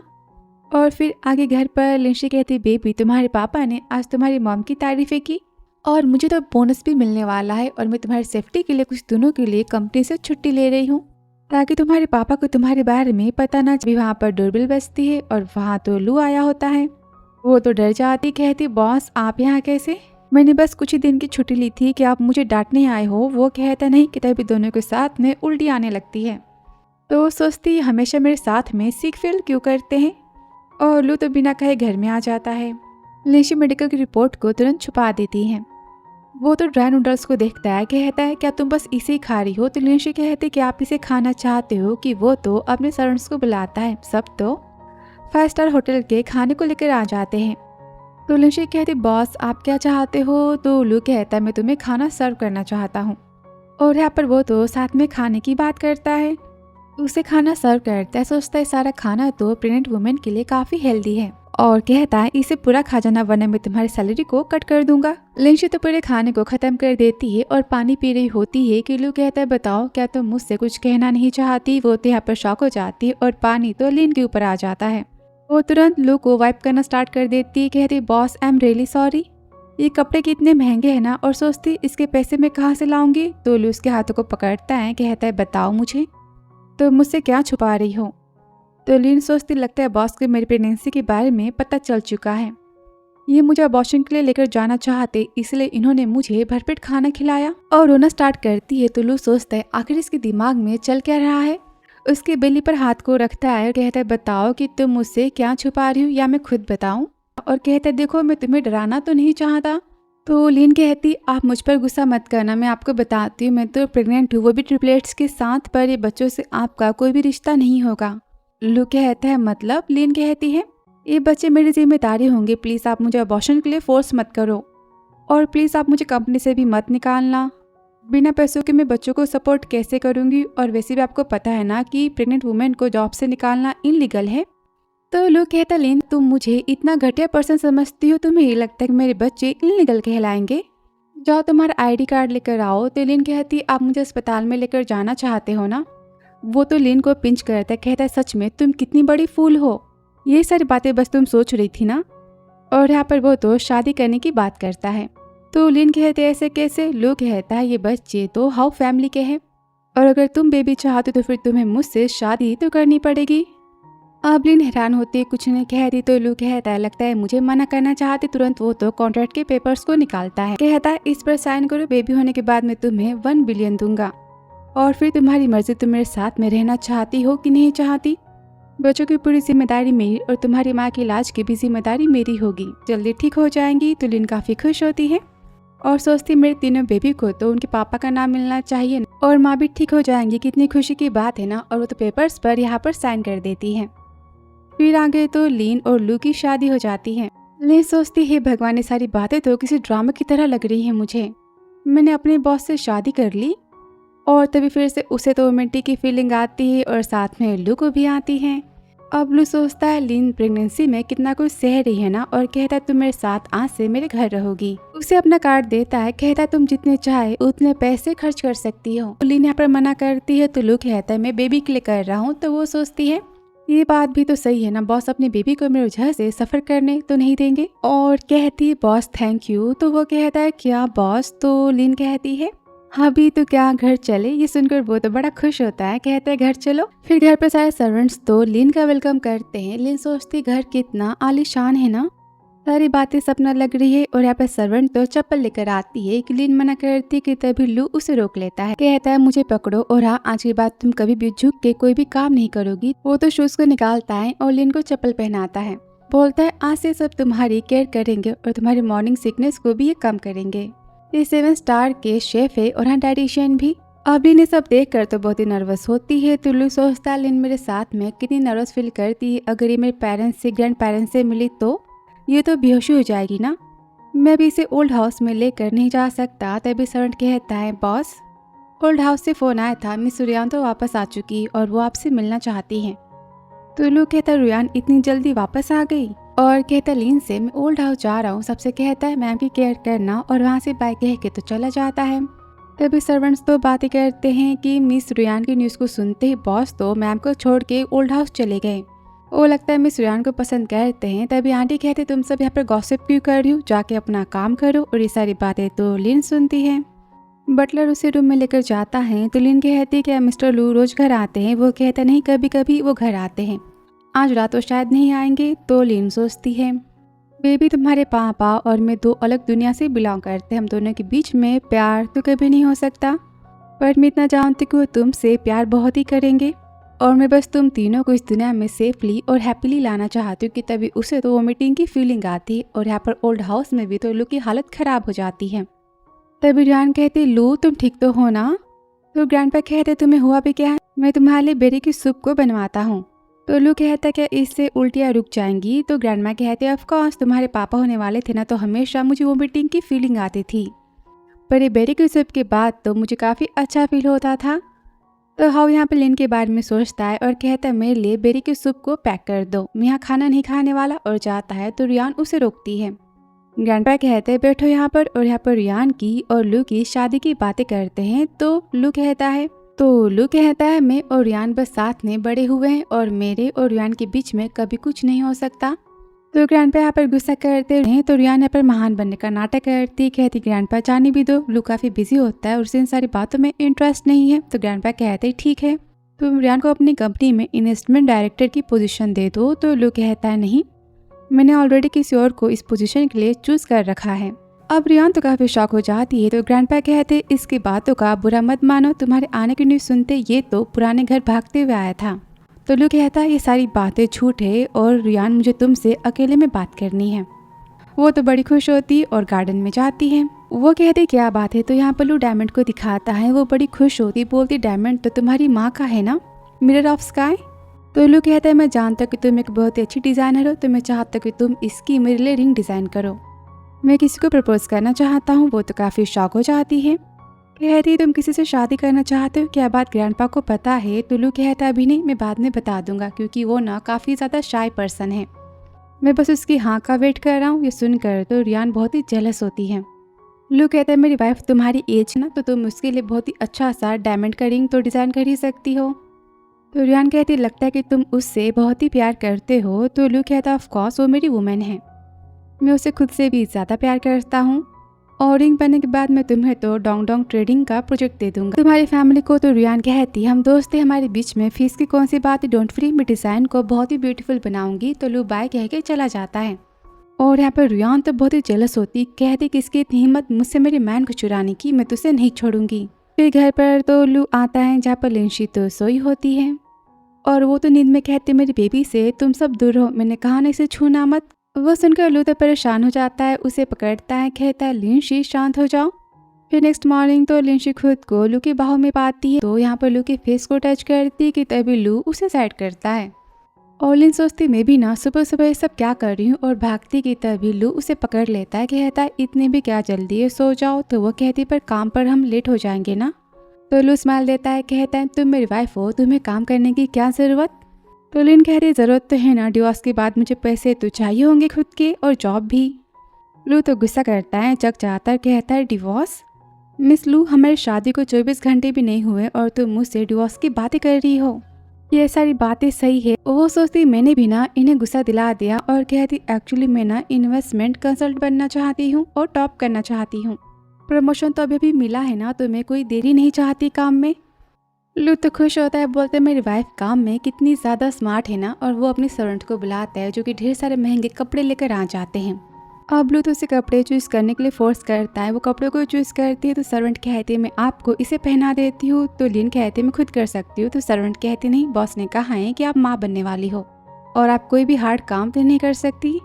और फिर आगे घर पर लिंशी कहती बेबी तुम्हारे पापा ने आज तुम्हारी मॉम की तारीफें की और मुझे तो बोनस भी मिलने वाला है और मैं तुम्हारी सेफ्टी के लिए कुछ दिनों के लिए कंपनी से छुट्टी ले रही हूँ ताकि तुम्हारे पापा को तुम्हारे बारे में पता ना चले। वहाँ पर डोरबेल बजती है और वहाँ तो लू आया होता है। वो तो डर जाती, कहती बॉस आप यहाँ कैसे, मैंने बस कुछ ही दिन की छुट्टी ली थी कि आप मुझे डांटने आए हो। वो कहता नहीं कि तभी दोनों के साथ में उल्टी आने लगती है। तो सोचती हमेशा मेरे साथ में सीख फेल क्यों करते हैं। और लू तो बिना कहे घर में आ जाता है। लिंशी मेडिकल की रिपोर्ट को तुरंत छुपा देती है। वो तो ड्राई नूडल्स को देखता है, कहता है क्या तुम बस इसे ही खा रही हो। तो लिंशी कहती कि आप इसे खाना चाहते हो कि वो तो अपने सर्वेंट्स को बुलाता है, सब तो 5 स्टार होटल के खाने को लेकर आ जाते हैं। तो लिंशी कहती बॉस आप क्या चाहते हो। तो लू कहता है मैं तुम्हें खाना सर्व करना चाहता हूँ। और यहाँ पर वो तो साथ में खाने की बात करता है, उसे खाना सर्व करता है। सोचता है सारा खाना तो प्रेग्नेंट वुमेन के लिए काफी हेल्दी है और कहता है इसे पूरा खा जाना वरना मैं तुम्हारी सैलरी को कट कर दूंगा। लिंशी तो पूरे खाने को खत्म कर देती है और पानी पी रही होती है कि लू कहता है बताओ क्या तुम मुझसे कुछ कहना नहीं चाहती। वो तो यहाँ पर शॉक हो जाती है और पानी तो लिन के ऊपर आ जाता है। वो तुरंत लू को वाइप करना स्टार्ट कर देती है, कहती boss I am really sorry, ये कपड़े कितने महंगे हैं ना। और सोचती इसके पैसे मैं कहाँ से लाऊंगी। तो लू उसके हाथों को पकड़ता है, कहता है बताओ मुझे तो मुझसे क्या छुपा रही हो। तो लिन सोचती लगता है बॉस को मेरी प्रेगनेंसी के बारे में पता चल चुका है, ये मुझे अबॉर्शन के लिए लेकर जाना चाहते इसलिए इन्होंने मुझे भरपेट खाना खिलाया। और रोना स्टार्ट करती है। तो लू सोचता है आखिर इसके दिमाग में चल क्या रहा है। उसके बेली पर हाथ को रखता है और कहता है बताओ कि तुम मुझसे क्या छुपा रही हो या मैं खुद बताऊं। और कहता है देखो मैं तुम्हें डराना तो नहीं चाहता। तो लिन कहती आप मुझ पर गुस्सा मत करना, मैं आपको बताती हूँ मैं तो प्रेग्नेंट हूँ, वो भी ट्रिपलेट्स के साथ, पर ये बच्चों से आपका कोई भी रिश्ता नहीं होगा। लू कहता है मतलब। लिन कहती है ये बच्चे मेरी जिम्मेदारी होंगे, प्लीज़ आप मुझे अबॉर्शन के लिए फोर्स मत करो और प्लीज़ आप मुझे कंपनी से भी मत निकालना, बिना पैसों के मैं बच्चों को सपोर्ट कैसे करूँगी। और वैसे भी आपको पता है ना कि प्रेग्नेंट वुमेन को जॉब से निकालना इनलीगल है। तो लू कहता लिन तुम मुझे इतना घटिया पर्सन समझती हो, तुम्हें ये लगता है कि मेरे बच्चे इनलीगल कहलाएंगे, जाओ तुम्हारा आईडी कार्ड लेकर आओ। तो लिन कहती आप मुझे अस्पताल में लेकर जाना चाहते हो ना। वो तो लिन को पिंच करता है, कहता है सच में तुम कितनी बड़ी फूल हो, ये सारी बातें बस तुम सोच रही थी ना। और यहाँ पर वो तो शादी करने की बात करता है। तो लिन कहते ऐसे कैसे। लू कहता है ये बच्चे तो हाउ फैमिली के हैं और अगर तुम बेबी चाहते तो फिर तुम्हें मुझसे शादी तो करनी पड़ेगी। अब लिन हैरान होती है, कुछ नहीं कहती तो लू कहता है लगता है मुझे मना करना चाहती। तुरंत वो तो कॉन्ट्रैक्ट के पेपर्स को निकालता है, कहता है इस पर साइन करो, बेबी होने के बाद मैं तुम्हें 1 बिलियन दूंगा और फिर तुम्हारी मर्जी, तुम मेरे साथ में रहना चाहती हो कि नहीं चाहती। बच्चों की पूरी जिम्मेदारी मेरी और तुम्हारी माँ के इलाज की भी जिम्मेदारी मेरी होगी, जल्दी ठीक हो जाएंगी। तो लिन काफी खुश होती है और सोचती मेरे तीनों बेबी को तो उनके पापा का नाम मिलना चाहिए और माँ भी ठीक हो जाएंगी, कितनी खुशी की बात है ना। और वो तो पेपर्स पर यहाँ पर साइन कर देती है। फिर आगे तो लिन और लू की शादी हो जाती है। लिन सोचती है भगवान, ये सारी बातें तो किसी ड्रामा की तरह लग रही है मुझे, मैंने अपने बॉस से शादी कर ली। और तभी फिर से उसे तो रोमांटिक की फीलिंग आती है और साथ में लू को भी आती है। अब लू सोचता है लिन प्रेगनेंसी में कितना कुछ सह रही है ना, और कहता है तुम मेरे साथ आज से मेरे घर रहोगी। उसे अपना कार्ड देता है, कहता है तुम जितने चाहे उतने पैसे खर्च कर सकती हो। लिन यहाँ पर मना करती है तो लू कहता है मैं बेबी के लिए कर रहा हूँ। तो वो सोचती है ये बात भी तो सही है ना, बॉस अपनी बेबी को मेरे वजह से सफर करने तो नहीं देंगे। और कहती है बॉस थैंक यू। तो वो कहता है क्या बॉस। तो लिन कहती है अभी तो क्या घर चले। ये सुनकर वो तो बड़ा खुश होता है, कहता है घर चलो। फिर घर पर सारे सर्वेंट्स तो लिन का वेलकम करते हैं। लिन सोचती घर कितना आलीशान है ना, सारी बातें सपना लग रही है। और यहाँ पर सर्वेंट तो चप्पल लेकर आती है कि लिन मना करती कि तभी लू उसे रोक लेता है, कहता है मुझे पकड़ो और हाँ आज के बाद तुम कभी भी झुक के कोई भी काम नहीं करोगी। वो तो शूज को निकालता है और लिन को चप्पल पहनाता है, बोलता है आज से सब तुम्हारी केयर करेंगे और तुम्हारी मॉर्निंग सिकनेस को भी ये कम करेंगे। ये 7 स्टार के शेफ है और हाँ डाइटिशियन भी। अब लिन सब देख कर तो बहुत ही नर्वस होती है। तो लू सोचता है लिन मेरे साथ में कितनी नर्वस फील करती है, अगर ये मेरे पेरेंट्स से ग्रैंड पेरेंट्स से मिली तो ये तो बेहोशी हो जाएगी ना, मैं भी इसे ओल्ड हाउस में लेकर नहीं जा सकता। तभी सर्वेंट कहता है बॉस ओल्ड हाउस से फोन आया था, मिस रुयान तो वापस आ चुकी और वो आपसे मिलना चाहती है। तो लू कहता रुयान इतनी जल्दी वापस आ गई, और कहता लिन से मैं ओल्ड हाउस जा रहा हूँ। सबसे कहता है मैम की केयर करना और वहाँ से बाय कह के तो चला जाता है। तभी सर्वेंट्स तो बातें करते हैं कि मिस रुयान की न्यूज़ को सुनते ही बॉस तो मैम को छोड़ के ओल्ड हाउस चले गए। वो लगता है मिस रुयान को पसंद करते हैं। तभी आंटी कहते तुम सब यहाँ पर गॉसिप क्यों कर रही हो, जाके अपना काम करो। और ये सारी बातें तो लिन सुनती है। बटलर उसे रूम में लेकर जाता है तो लिन कहती क्या मिस्टर लू रोज घर आते हैं। वो कहता नहीं कभी कभी वो घर आते हैं, आज रात तो शायद नहीं आएंगे। तो लिन सोचती है बेबी तुम्हारे पापा और मैं 2 अलग दुनिया से बिलोंग करते हैं, हम दोनों के बीच में प्यार तो कभी नहीं हो सकता, पर मैं इतना जानती कि वो तुमसे प्यार बहुत ही करेंगे और मैं बस तुम तीनों को इस दुनिया में सेफली और हैप्पीली लाना चाहती हूँ। कि तभी उसे तो वोमिटिंग की फीलिंग आती है और यहाँ पर ओल्ड हाउस में भी तो लू की हालत खराब हो जाती है। तभी रुयान कहती लू तुम ठीक तो हो ना। तो ग्रैंडपा कहते तुम्हें हुआ भी क्या है, मैं तुम्हारे लिए बेरी की सूप को बनवाता हूँ। तो लू कहता क्या इससे उल्टियाँ रुक जाएंगी। तो ग्रैंडमा कहते ऑफ कोर्स तुम्हारे पापा होने वाले थे ना तो हमेशा मुझे वोमिटिंग की फीलिंग आती थी, पर ये बेरी की सूप के बाद तो मुझे काफ़ी अच्छा फील होता था। तो हाउ यहाँ पे लिन के बारे में सोचता है और कहता है मेरे लिए बेरी के सूप को पैक कर दो, मैं यहाँ खाना नहीं खाने वाला। और जाता है तो रुयान उसे रोकती है। ग्रैंडपा कहते हैं बैठो यहाँ पर, और यहाँ पर रुयान की और लू की शादी की बातें करते हैं। तो लू कहता है मैं और रुयान बस साथ में बड़े हुए हैं और मेरे और रुयान के बीच में कभी कुछ नहीं हो सकता। तो ग्रैंडपा यहाँ पर गुस्सा करते हैं तो रुयान यहाँ पर महान बनने का नाटक करती, कहती ग्रैंडपा जाने भी दो, लू काफ़ी बिजी होता है और उसे इन सारी बातों में इंटरेस्ट नहीं है। तो ग्रैंडपा कहते ठीक है तुम रुयान को अपनी कंपनी में इन्वेस्टमेंट डायरेक्टर की पोजीशन दे दो। तो लू कहता है नहीं, मैंने ऑलरेडी किसी और को इस पोजीशन के लिए चूज कर रखा है। अब रुयान तो काफ़ी शॉक हो जाती है। तो ग्रैंडपा कहते इसकी बातों का बुरा मत मानो, तुम्हारे आने की न्यूज़ सुनते ये तो पुराने घर भागते हुए आया था। तो लू कहता है ये सारी बातें झूठ है और रुयान मुझे तुमसे अकेले में बात करनी है। वो तो बड़ी खुश होती और गार्डन में जाती है। वो कहती क्या बात है। तो यहाँ पर लू डायमंड को दिखाता है, वो बड़ी खुश होती, बोलती डायमंड तो तुम्हारी माँ का है ना, मिरर ऑफ स्काई। तो लू कहता है मैं जानता कि तुम एक बहुत ही अच्छी डिज़ाइनर हो, तो मैं चाहता कि तुम इसकी मेरे लिए रिंग डिज़ाइन करो, मैं किसी को प्रपोज करना चाहता हूँ। वो तो काफ़ी शॉक हो जाती है, कहती तुम किसी से शादी करना चाहते हो, क्या बात ग्रैंडपा को पता है। तो लू कहता अभी नहीं, मैं बाद में बता दूंगा, क्योंकि वो ना काफ़ी ज़्यादा शाय पर्सन है, मैं बस उसकी हाँ का वेट कर रहा हूँ। ये सुनकर तो रुयान बहुत ही जेलस होती है। लू कहता है मेरी वाइफ तुम्हारी एज ना, तो तुम उसके लिए बहुत ही अच्छा सा डायमंड का रिंग तो डिज़ाइन कर ही सकती हो। तो रुयान कहती लगता है कि तुम उससे बहुत ही प्यार करते हो। तो लू कहता ऑफ कोर्स वो मेरी वुमेन है, मैं उसे खुद से भी ज़्यादा प्यार करता हूँ और रिंग बनने के बाद मैं तुम्हें तो डोंग डोंग ट्रेडिंग का प्रोजेक्ट दे दूंगा तुम्हारी फैमिली को। तो रियान कहती हम दोस्त थे, हमारे बीच में फीस की कौन सी बात है, डोंट फ्री, मैं डिजाइन को बहुत ही ब्यूटीफुल बनाऊंगी। तो लू बाय कह के चला जाता है। और यहाँ पर रियान तो बहुत ही जेलस होती, कहती कि इसकी इतनी हिम्मत मुझसे मेरे मैन को चुराने की, मैं तुझसे नहीं छोड़ूंगी। फिर घर पर तो लू आता है जहाँ पर लिंशी तो सोई होती है और वो तो नींद में कहती मेरी बेबी से तुम सब दूर हो, मैंने कहा ना इसे छूना मत। वो सुनकर लू तो परेशान हो जाता है, उसे पकड़ता है, कहता है लिंशी शांत हो जाओ। फिर नेक्स्ट मॉर्निंग तो लिंशी खुद को लू की बाहों में पाती है, तो यहाँ पर लू के फेस को टच करती कि तभी लू उसे साइड करता है। और लिन सोचती मैं भी ना सुबह सुबह ये सब क्या कर रही हूँ, और भागती की तभी लू उसे पकड़ लेता है, कहता है इतनी भी क्या जल्दी है, सो जाओ। तो वो कहती पर काम पर हम लेट हो जाएंगे ना। तो लू स्माइल देता है, कहता है तुम मेरी वाइफ हो, तुम्हें काम करने की क्या ज़रूरत। तो लिन कहती ज़रूरत तो है ना, डिवोर्स के बाद मुझे पैसे तो चाहिए होंगे खुद के और जॉब भी। लू तो गुस्सा करता है, जग जाता है, कहता है डिवोर्स। मिस लू हमारी शादी को 24 घंटे भी नहीं हुए और तुम मुझसे डिवोर्स की बातें कर रही हो, ये सारी बातें सही है। वो सोचती मैंने भी ना इन्हें गुस्सा दिला दिया और कहती एक्चुअली मैं ना इन्वेस्टमेंट कंसल्ट बनना चाहती हूँ और टॉप करना चाहती हूँ, प्रमोशन तो अभी भी मिला है ना, तो मैं कोई देरी नहीं चाहती काम में। लू तो खुश होता है, बोलते मेरी वाइफ काम में कितनी ज़्यादा स्मार्ट है ना। और वो अपनी सर्वेंट को बुलाता है जो कि ढेर सारे महंगे कपड़े लेकर आ जाते हैं। अब लू तो उसे कपड़े चूज़ करने के लिए फोर्स करता है, वो कपड़ों को चूज़ करती है। तो सर्वेंट कहती है मैं आपको इसे पहना देती हूँ। तो लिन कहती है मैं खुद कर सकती हूँ। तो सर्वेंट कहती नहीं, बॉस ने कहा है कि आप माँ बनने वाली हो और आप कोई भी हार्ड काम तो नहीं कर सकती।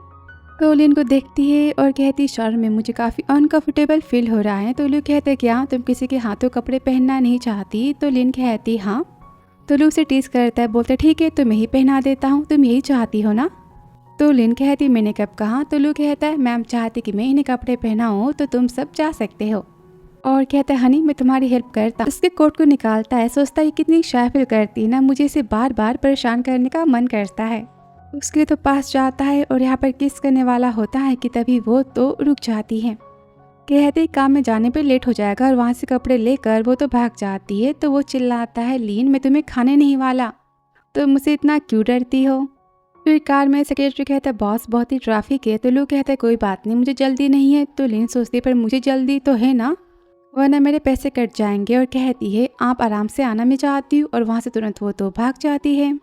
तो लिन को देखती है और कहती शर्म में मुझे काफ़ी अनकंफर्टेबल फील हो रहा है। तो लू कहते क्या तुम किसी के हाथों कपड़े पहनना नहीं चाहती। तो लिन कहती हाँ। तो लू उसे टीज करता है, बोलते ठीक है तो मैं ही पहना देता हूँ, तुम यही चाहती हो ना। तो लिन कहती मैंने कब कहा। तो लू कहता है मैम चाहती कि मैं इन्हें कपड़े पहनाऊँ तो तुम सब जा सकते हो। और कहता है हनी मैं तुम्हारी हेल्प करता। उसके कोट को निकालता है, सोचता है कितनी शाय फील करती ना, मुझे इसे बार बार परेशान करने का मन करता है। उसके तो पास जाता है और यहाँ पर किस करने वाला होता है कि तभी वो तो रुक जाती है, कहती काम में जाने पे लेट हो जाएगा। और वहाँ से कपड़े लेकर वो तो भाग जाती है। तो वो चिल्लाता है लीन मैं तुम्हें खाने नहीं वाला, तो मुझसे इतना क्यों डरती हो। फिर कार में सेक्रेटरी कहता है बॉस बहुत ही ट्रैफिक है। तो लू कहता है कोई बात नहीं मुझे जल्दी नहीं है। तो लीन सोचती पर मुझे जल्दी तो है ना, वरना मेरे पैसे कट जाएंगे। और कहती है आप आराम से आना मैं चाहती हूँ। और वहाँ से तुरंत वो तो भाग जाती है।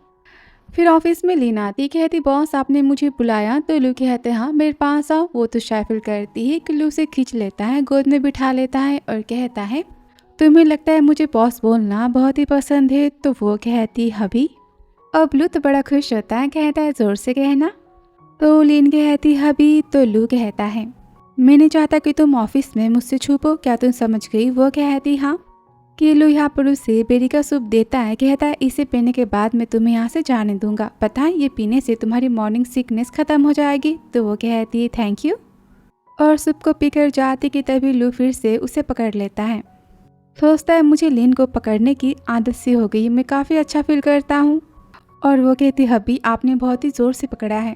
फिर ऑफिस में लीन आती, कहती बॉस आपने मुझे बुलाया। तो लू कहते हाँ मेरे पास आओ। वो तो शायफिल करती है कि लू से खींच लेता है, गोद में बिठा लेता है और कहता है तुम्हें लगता है मुझे बॉस बोलना बहुत ही पसंद है। तो वो कहती हबी। अब लू तो बड़ा खुश होता है, कहता है जोर से कहना। तो लीन कहती हबी। तो लू कहता है मैं नहीं चाहता कि तुम ऑफिस में मुझसे छुपो, क्या तुम समझ गई। वो कहती हाँ। कि लू यहाँ पर उसे बेरी का सूप देता है, कहता है इसे पीने के बाद मैं तुम्हें यहाँ से जाने दूंगा, पता है ये पीने से तुम्हारी मॉर्निंग सिकनेस खत्म हो जाएगी। तो वो कहती है थैंक यू और सूप को पीकर जाती कि तभी लू फिर से उसे पकड़ लेता है। सोचता है मुझे लीन को पकड़ने की आदत सी हो गई, मैं काफ़ी अच्छा फील करता हूँ। और वो कहती हबी आपने बहुत ही ज़ोर से पकड़ा है।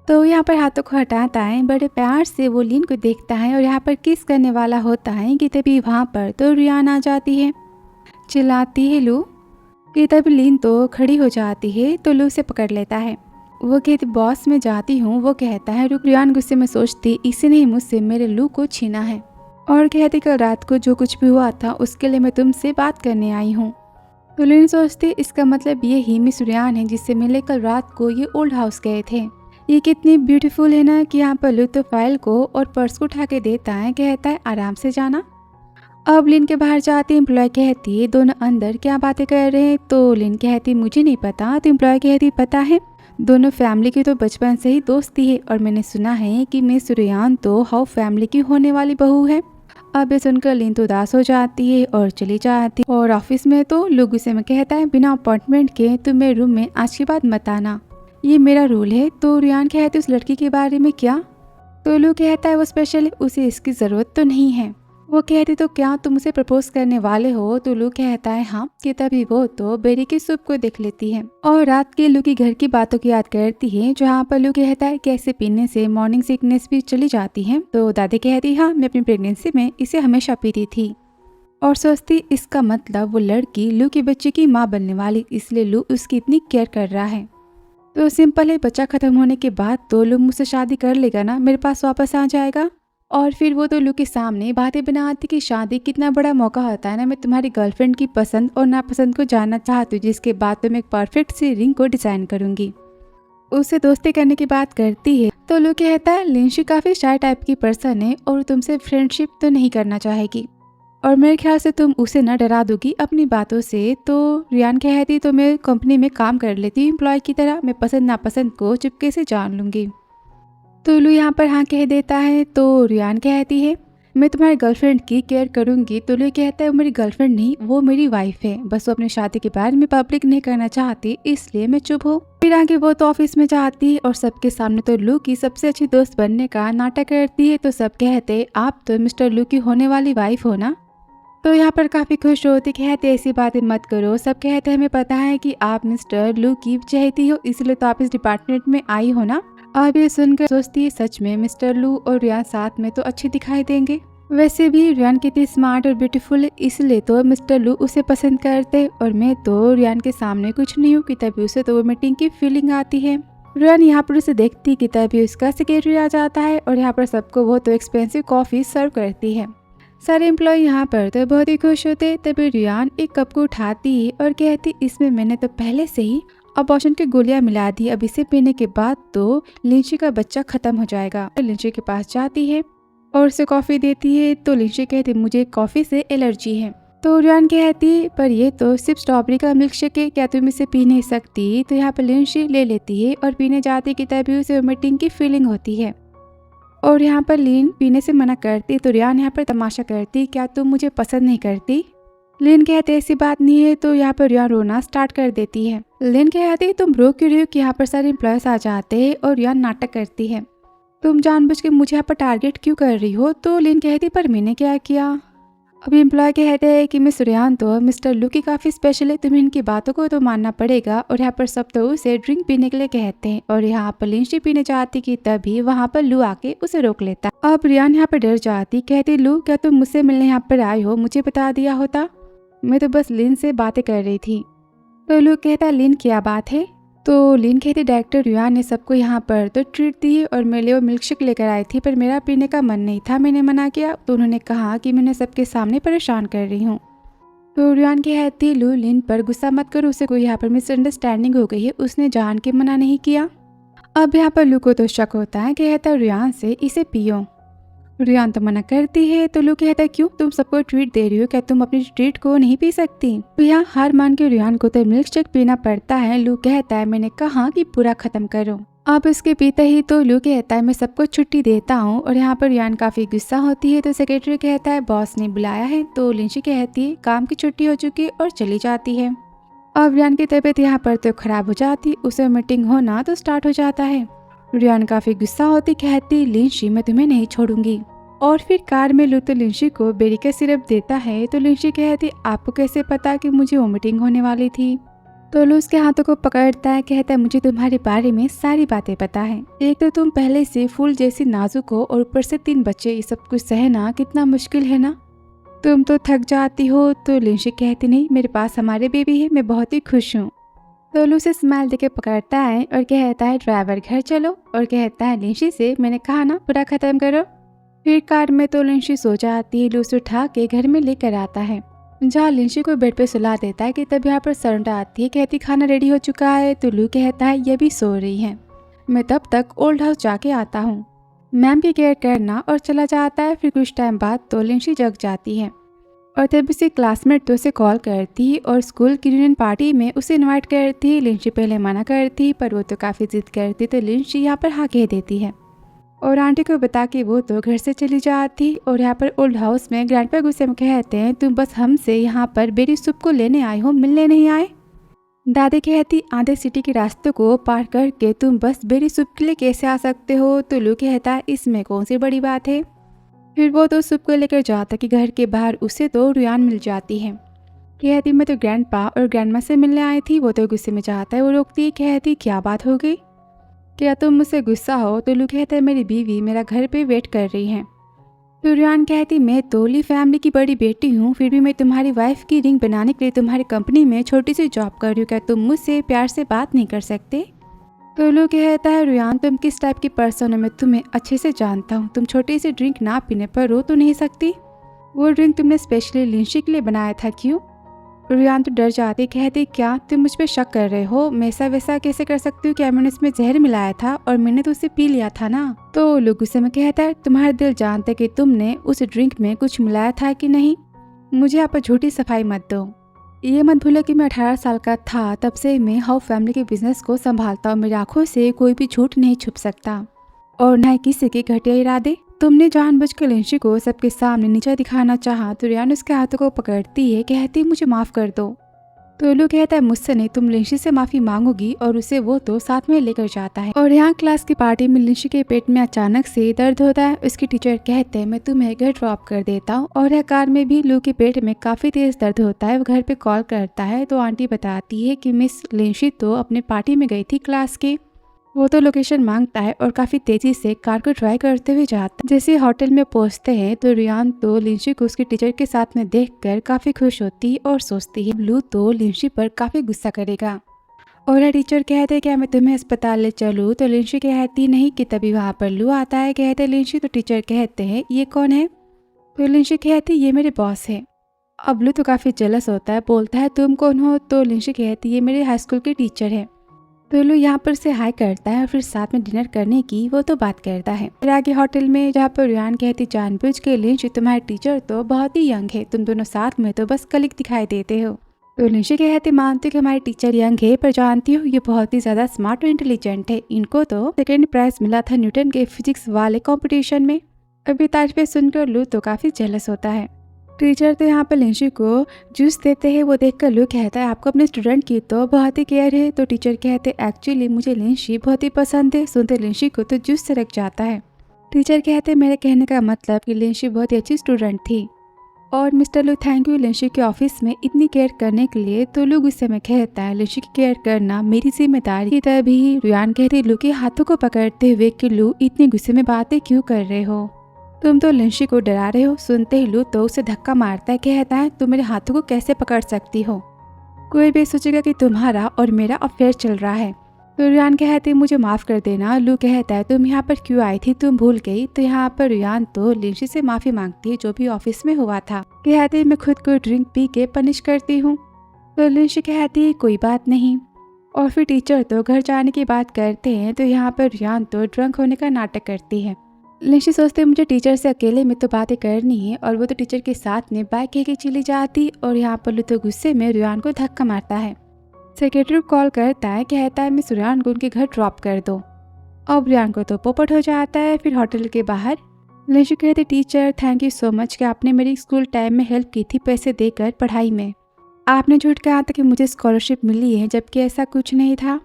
तो यहाँ पर हाथों को हटाता है, बड़े प्यार से वो लीन को देखता है और यहाँ पर किस करने वाला होता है कि तभी वहाँ पर तो रियान आ जाती है, चिल्लाती है लू कि तभी लीन तो खड़ी हो जाती है। तो लू से पकड़ लेता है। वो कहती बॉस मैं जाती हूँ। वो कहता है रुक। रियान गुस्से में सोचती इसी ने मुझसे मेरे लू को छीना है और कहती कल रात को जो कुछ भी हुआ था उसके लिए मैं तुमसे बात करने आई हूँ। तो लीन सोचती इसका मतलब ये ही मिस रियान है जिससे मिले कल रात को ये ओल्ड हाउस गए थे। ये कितनी ब्यूटीफुल है ना कि यहाँ पर लू तो फाइल को और पर्स को उठा के देता है, कहता है आराम से जाना। अब लिन के बाहर जाती एम्प्लॉय कहती है दोनों अंदर क्या बातें कर रहे हैं। तो लिन कहती मुझे नहीं पता। तो एम्प्लॉय कहती पता है दोनों फैमिली की तो बचपन से ही दोस्ती है और मैंने सुना है कि मिस रियान तो हाउ फैमिली की होने वाली बहू है। अब ये सुनकर लिन तो उदास हो जाती है और चली जाती है। और ऑफिस में तो लू गुस्से में कहता है बिना अपॉइंटमेंट के तुम मेरे रूम में आज के बाद मत आना, ये मेरा रूल है। तो रियान कहती उस लड़की के बारे में क्या। तो लू कहता है वो स्पेशल है, उसे इसकी ज़रूरत तो नहीं है। वो कहती तो क्या तुम उसे प्रपोज करने वाले हो। तो लू कहता है हाँ। कि तभी वो तो बेरी की सूप को देख लेती है और रात के लू की घर की बातों की याद करती है, जहाँ पर लू कहता है कैसे पीने से मॉर्निंग सिकनेस भी चली जाती है। तो दादी कहती हाँ मैं अपनी प्रेगनेंसी में इसे हमेशा पीती थी और सोचती इसका मतलब वो लड़की लू के बच्चे की माँ बनने वाली, इसलिए लू उसकी इतनी केयर कर रहा है। तो सिंपल है बच्चा खत्म होने के बाद तो लू मुझसे शादी कर लेगा ना, मेरे पास वापस आ जाएगा और फिर वो तो लू के सामने बातें बनाती कि शादी कितना बड़ा मौका होता है ना, मैं तुम्हारी गर्लफ्रेंड की पसंद और नापसंद को जानना चाहती हूँ, जिसके बाद तो मैं एक परफेक्ट सी रिंग को डिजाइन करूंगी। उससे दोस्ती करने की बात करती है तो लू कहता है लिंशी काफी शाय टाइप की पर्सन है और तुमसे फ्रेंडशिप तो नहीं करना चाहेगी, और मेरे ख्याल से तुम उसे न डरा दोगी अपनी बातों से। तो रियान कहती तो मैं कंपनी में काम कर लेती हूँ एम्प्लॉय की तरह, मैं पसंद नापसंद को चुपके से जान लूंगी। तो लू यहाँ पर हाँ कह देता है। तो रियान कहती है मैं तुम्हारी गर्लफ्रेंड की केयर करूंगी। तो लू कहता है वो मेरी गर्लफ्रेंड नहीं, वो मेरी वाइफ है, बस वो अपनी शादी के बारे में पब्लिक नहीं करना चाहती, इसलिए मैं चुप हूँ। फिर आगे वो तो ऑफिस में जाती है और सबके सामने तो लू की सबसे अच्छी दोस्त बनने का नाटक करती है। तो सब कहते आप तो मिस्टर लू की होने वाली वाइफ हो ना। तो यहाँ पर काफी खुश होती, कहते ऐसी बातें मत करो। सब कहते हैं हमें पता है कि आप मिस्टर लू की चाहती हो, इसलिए तो आप इस डिपार्टमेंट में आई हो ना। अब ये सुनकर सोचती है सच में मिस्टर लू और रियान साथ में तो अच्छे दिखाई देंगे। वैसे भी रियान कितनी स्मार्ट और ब्यूटीफुल है, इसलिए तो मिस्टर लू उसे पसंद करते, और मैं तो रियान के सामने कुछ नहीं हूँ कि तभी उसे तो वो मीटिंग की फीलिंग आती है। रियान यहाँ पर उसे देखती कि तभी उसका सेक्रेटरी आ जाता है और यहाँ पर सबको वो तो एक्सपेंसिव कॉफी सर्व करती है। सारे एम्प्लॉय यहाँ पर तो बहुत ही खुश होते। तभी रियान एक कप को उठाती है और कहती इसमें मैंने तो पहले से ही अबॉर्शन की गोलियां मिला दी, अब इसे पीने के बाद तो लिंची का बच्चा खत्म हो जाएगा। लिंची के पास जाती है और उसे कॉफी देती है। तो लिंची कहती मुझे कॉफी से एलर्जी है। तो रियान कहती पर ये तो सिर्फ स्ट्रॉबेरी का मिल्क शेक है, क्या तुम इसे पी नहीं सकती। तो यहाँ पर लिंची ले लेती है और पीने जाती कि तभी उसे वोमिटिंग की फीलिंग होती है और यहाँ पर लीन पीने से मना करती। तो रियान यहाँ पर तमाशा करती क्या तुम मुझे पसंद नहीं करती। लिन कहते ऐसी बात नहीं है। तो यहाँ पर रियान रोना स्टार्ट कर देती है। लिन कहती तुम रो क्यों रही हो कि यहाँ पर सारे एम्प्लॉयज आ जाते हैं, और रियान नाटक करती है तुम जानबूझ के मुझे यहाँ पर टारगेट क्यों कर रही हो। तो लिन कहती पर मैंने क्या किया। अभी एम्प्लॉय कहते हैं कि मिस रियान तो मिस्टर लू की काफ़ी स्पेशल है, तुम्हें इनकी बातों को तो मानना पड़ेगा। और यहाँ पर सब तो उसे ड्रिंक पीने के लिए कहते हैं और यहाँ पर लिंची पीने जाती कि तभी वहाँ पर लू आके उसे रोक लेता। अब रियान यहाँ पर डर जाती, कहती लू क्या तुम मुझसे मिलने यहाँ पर आई हो, मुझे बता दिया होता, मैं तो बस लिन से बातें कर रही थी। तो लू कहता लिन क्या बात है। तो लिन कहती डायरेक्टर रियान ने सबको यहाँ पर तो ट्रीट दी और मेरे लिए वो मिल्क शेक लेकर आई थी, पर मेरा पीने का मन नहीं था, मैंने मना किया तो उन्होंने कहा कि मैंने सबके सामने परेशान कर रही हूँ। तो रियान कहती लू लिन पर गुस्सा मत करो, उसे कोई यहाँ पर मिसअंडरस्टैंडिंग हो गई है, उसने जान के मना नहीं किया। अब यहाँ पर लू को तो शक होता है, कहता रियान से इसे पियो। रियान तो मना करती है। तो लू कहता है क्यों तुम सबको ट्रीट दे रही हो, क्या तुम अपनी ट्रीट को नहीं पी सकती। तो यहाँ हार मान के रियान को तो मिल्क शेक पीना पड़ता है। लू कहता है मैंने कहा कि पूरा खत्म करो। अब उसके पीते ही तो लू कहता है मैं सबको छुट्टी देता हूँ, और यहाँ पर रियान काफी गुस्सा होती है। तो सेक्रेटरी कहता है बॉस ने बुलाया है। तो लिंची कहती है काम की छुट्टी हो चुकी और चली जाती है। अब रियान की तबीयत यहाँ पर तो खराब हो जाती, उसे मीटिंग होना तो स्टार्ट हो जाता है। रियान काफी गुस्सा होती, कहती लिंची मैं तुम्हें नहीं छोड़ूंगी। और फिर कार में लू तो लिंची को बेरी का सिरप देता है। तो लिंची कहती आपको कैसे पता कि मुझे वोमिटिंग होने वाली थी। तो लू उसके हाथों को पकड़ता है, कहता है मुझे तुम्हारे बारे में सारी बातें पता है, एक तो तुम पहले से फूल जैसी नाजुक हो और ऊपर से 3 बच्चे, ये सब कुछ सहना कितना मुश्किल है ना, तुम तो थक जाती हो। तो लिंची कहती नहीं मेरे पास हमारे बेबी है, मैं बहुत ही खुश हूँ। तो लू से स्माइल देके पकड़ता है और कहता है ड्राइवर घर चलो, और कहता है लिंची से मैंने कहा ना पूरा खत्म करो। फिर कार में तो लिंची सो जाती है। लू उसे उठा के घर में लेकर आता है, जहाँ लिंची को बेड पे सुला देता है कि तब यहाँ पर सरंडा आती है, कहती खाना रेडी हो चुका है। तो लू कहता है ये भी सो रही है, मैं तब तक ओल्ड हाउस जाके आता हूँ, मैम की केयर करना, और चला जाता है। फिर कुछ टाइम बाद तो लिंची जग जाती है और तब उसकी क्लासमेट तो उसे कॉल करती है और स्कूल की यूनियन पार्टी में उसे इनवाइट करती है। लिंची पहले मना करती है पर वो तो काफ़ी जिद करती, तो लिंची यहाँ पर हाँ कह देती है और आंटी को बता के वो तो घर से चली जाती। और यहाँ पर ओल्ड हाउस में ग्रैंडपा गुस्से में कहते हैं तुम बस हमसे यहाँ पर बेरी सूप को लेने आए हो, मिलने नहीं आए। दादी कहती आधे सिटी के रास्ते को पार करके तुम बस बेरी सूप के लिए कैसे आ सकते हो। तो लू कहता है इसमें कौन सी बड़ी बात है। फिर वो तो सूप को लेकर जाता कि घर के बाहर उसे तो रियान मिल जाती है, कहती मैं तो ग्रैंडपा और ग्रैंडमा से मिलने आई थी। वो तो गुस्से में जाता है, वो रोकती है, कहती क्या बात हो गई, क्या तुम मुझसे गुस्सा हो। तो लू कहता है मेरी बीवी मेरा घर पे वेट कर रही है। तो रियान कहती मैं तो ली फैमिली की बड़ी बेटी हूँ, फिर भी मैं तुम्हारी वाइफ की रिंग बनाने के लिए तुम्हारी कंपनी में छोटी सी जॉब कर रही हूँ, क्या तुम मुझसे प्यार से बात नहीं कर सकते। तो लू कहता है रुयान तुम किस टाइप की पर्सन हो, मैं तुम्हें अच्छे से जानता हूँ, तुम छोटी सी ड्रिंक ना पीने पर रो तो नहीं सकती। वो ड्रिंक तुमने स्पेशली लिंशी के लिए बनाया था, क्यों? रुयान तो डर जाती, कहती क्या तुम मुझ पर शक कर रहे हो, मैं ऐसा वैसा कैसे कर सकती हूँ, क्या मैंने उसमें जहर मिलाया था और मैंने तो उसे पी लिया था ना। तो लू गुस्से में कहता है तुम्हारा दिल जानता है कि तुमने उस ड्रिंक में कुछ मिलाया था कि नहीं, मुझे यहाँ पर झूठी सफाई मत दो। ये मत भूलो कि मैं 18 साल का था तब से मैं हाउ फैमिली के बिजनेस को संभालता हूँ, मेरी आंखों से कोई भी झूठ नहीं छुप सकता और न ही किसी के घटिया इरादे। तुमने जानबूझकर लिंशी को सबके सामने नीचा दिखाना चाहा। तो रुयान उसके हाथों को पकड़ती है, कहती मुझे माफ कर दो। तो लू कहता है मुझसे नहीं, तुम लिंशी से माफी मांगोगी और उसे वो तो साथ में लेकर जाता है। और यहाँ क्लास की पार्टी में लिंशी के पेट में अचानक से दर्द होता है। उसके टीचर कहते हैं मैं तुम्हें घर ड्रॉप कर देता हूँ। और यह कार में भी लू के पेट में काफी तेज दर्द होता है। वो घर पे कॉल करता है तो आंटी बताती है कि मिस लिंशी तो अपने पार्टी में गई थी क्लास की। वो तो लोकेशन मांगता है और काफी तेजी से कार को ड्राइव करते हुए जाता है। जैसे होटल में पहुंचते हैं तो रुयान तो लिंशी को उसके टीचर के साथ में देखकर काफी खुश होती और सोचती है लू तो लिंशी पर काफी गुस्सा करेगा। और टीचर कहते हैं क्या मैं तुम्हें अस्पताल ले चलूँ, तो लिंशी कहती नहीं कि तभी वहाँ पर लू आता है। कहते लिंशी, तो टीचर कहते हैं ये कौन है, तो लिंशी कहती ये मेरे बॉस है। अब लू तो काफी जलस होता है, बोलता है तुम कौन हो, तो लिंशी कहती ये मेरे हाई स्कूल के टीचर है। तो लू यहाँ पर से हाई करता है और फिर साथ में डिनर करने की वो तो बात करता है। फिर आगे होटल में जहाँ पर रुयान कहती जानबूझ के लिंशी तुम्हारे टीचर तो बहुत ही यंग है, तुम दोनों साथ में तो बस कलीग दिखाई देते हो। तो लिंशी कहती मानती हूँ कि हमारे टीचर यंग है, पर जानती हूँ ये बहुत ही ज्यादा स्मार्ट और इंटेलिजेंट है, इनको तो सेकेंड प्राइज मिला था न्यूटन के फिजिक्स वाले कॉम्पिटिशन में। अभी तारीफें सुनकर लू तो काफी जेलस होता है। टीचर तो यहाँ पर लिंशी को जूस देते हैं। वो देखकर लू कहता है आपको अपने स्टूडेंट की तो बहुत ही केयर है। तो टीचर कहते एक्चुअली मुझे लिंशी बहुत ही पसंद है। सुनते लिंशी को तो जूस से रख जाता है। टीचर कहते मेरे कहने का मतलब कि लिंशी बहुत ही अच्छी स्टूडेंट थी। और मिस्टर लू थैंक यू लिंशी के ऑफिस में इतनी केयर करने के लिए। तो लू गुस्से में कहता है लिंशी की केयर करना मेरी जिम्मेदारी। तभी रुयान कहती लू के हाथों को पकड़ते हुए कि लू इतनी गुस्से में बातें क्यों कर रहे हो, तुम तो लिंशी को डरा रहे हो। सुनते ही लू तो उसे धक्का मारता है, कहता है तुम मेरे हाथों को कैसे पकड़ सकती हो, कोई भी सोचेगा कि तुम्हारा और मेरा अफेयर चल रहा है। तो रुयान कहते मुझे माफ कर देना। लू कहता है तुम यहाँ पर क्यों आई थी, तुम भूल गई। तो यहाँ पर रुयान तो लिंशी से माफी मांगती है जो भी ऑफिस में हुआ था। कहती मैं खुद को ड्रिंक पी के पनिश करती हूँ। तो लिंशी कहती कोई बात नहीं। और फिर टीचर तो घर जाने की बात करते हैं। तो यहाँ पर रुयान तो ड्रंक होने का नाटक करती है। लिंशी सोचते मुझे टीचर से अकेले में तो बातें करनी है, और वो तो टीचर के साथ में बाइक लेके चली जाती। और यहाँ पर लू तो गुस्से में रुयान को धक्का मारता है। सेक्रेटरी कॉल करता है, कहता है मिस रुयान को उनके घर ड्रॉप कर दो। अब रुयान को तो पोपट हो जाता है। फिर होटल के बाहर लिंशी कहती teacher thank you so much कि आपने मेरी स्कूल टाइम में हेल्प की थी पैसे देकर पढ़ाई में। आपने झूठ कहा था कि मुझे स्कॉलरशिप मिली है, जबकि ऐसा कुछ नहीं था।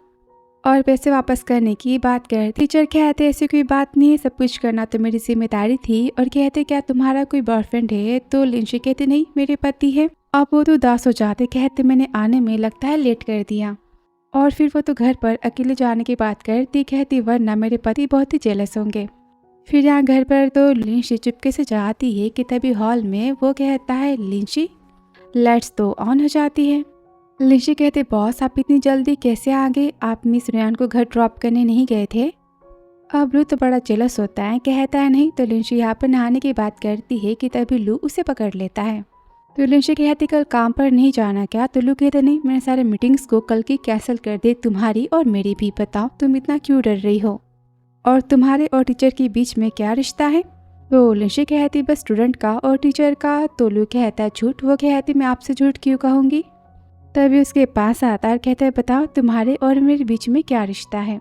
और पैसे वापस करने की बात कर टीचर कहते ऐसी कोई बात नहीं है, सब कुछ करना तो मेरी जिम्मेदारी थी। और कहते क्या तुम्हारा कोई बॉयफ्रेंड है, तो लिंशी कहते नहीं मेरे पति है। अब वो तो उदास हो जाते, कहते मैंने आने में लगता है लेट कर दिया। और फिर वो तो घर पर अकेले जाने की बात करती, कहती वरना मेरे पति बहुत ही जेलस होंगे। फिर यहाँ घर पर तो लिंशी चुपके से जाती है कि तभी हॉल में वो कहता है लिंशी लाइट्स तो ऑन हो जाती है। लिंशी कहते बॉस आप इतनी जल्दी कैसे आ गए, आप मिस रुयान को घर ड्रॉप करने नहीं गए थे। अब लू तो बड़ा जेलस होता है, कहता है नहीं। तो लिंशी यहाँ पर नहाने की बात करती है कि तभी लू उसे पकड़ लेता है। तो लिंशी कहती कल काम पर नहीं जाना क्या, तो लू कहते नहीं मैंने सारे मीटिंग्स को कल की कैंसिल कर दे, तुम्हारी और मेरी भी। बताओ तुम इतना क्यों डर रही हो, और तुम्हारे और टीचर के बीच में क्या रिश्ता है। तो लिंशी कहती बस स्टूडेंट का और टीचर का। तो लू कहता है झूठ। वो कहती मैं आपसे झूठ क्यों कहूँगी। तभी उसके पास आता है, कहता है बताओ तुम्हारे और मेरे बीच में क्या रिश्ता है।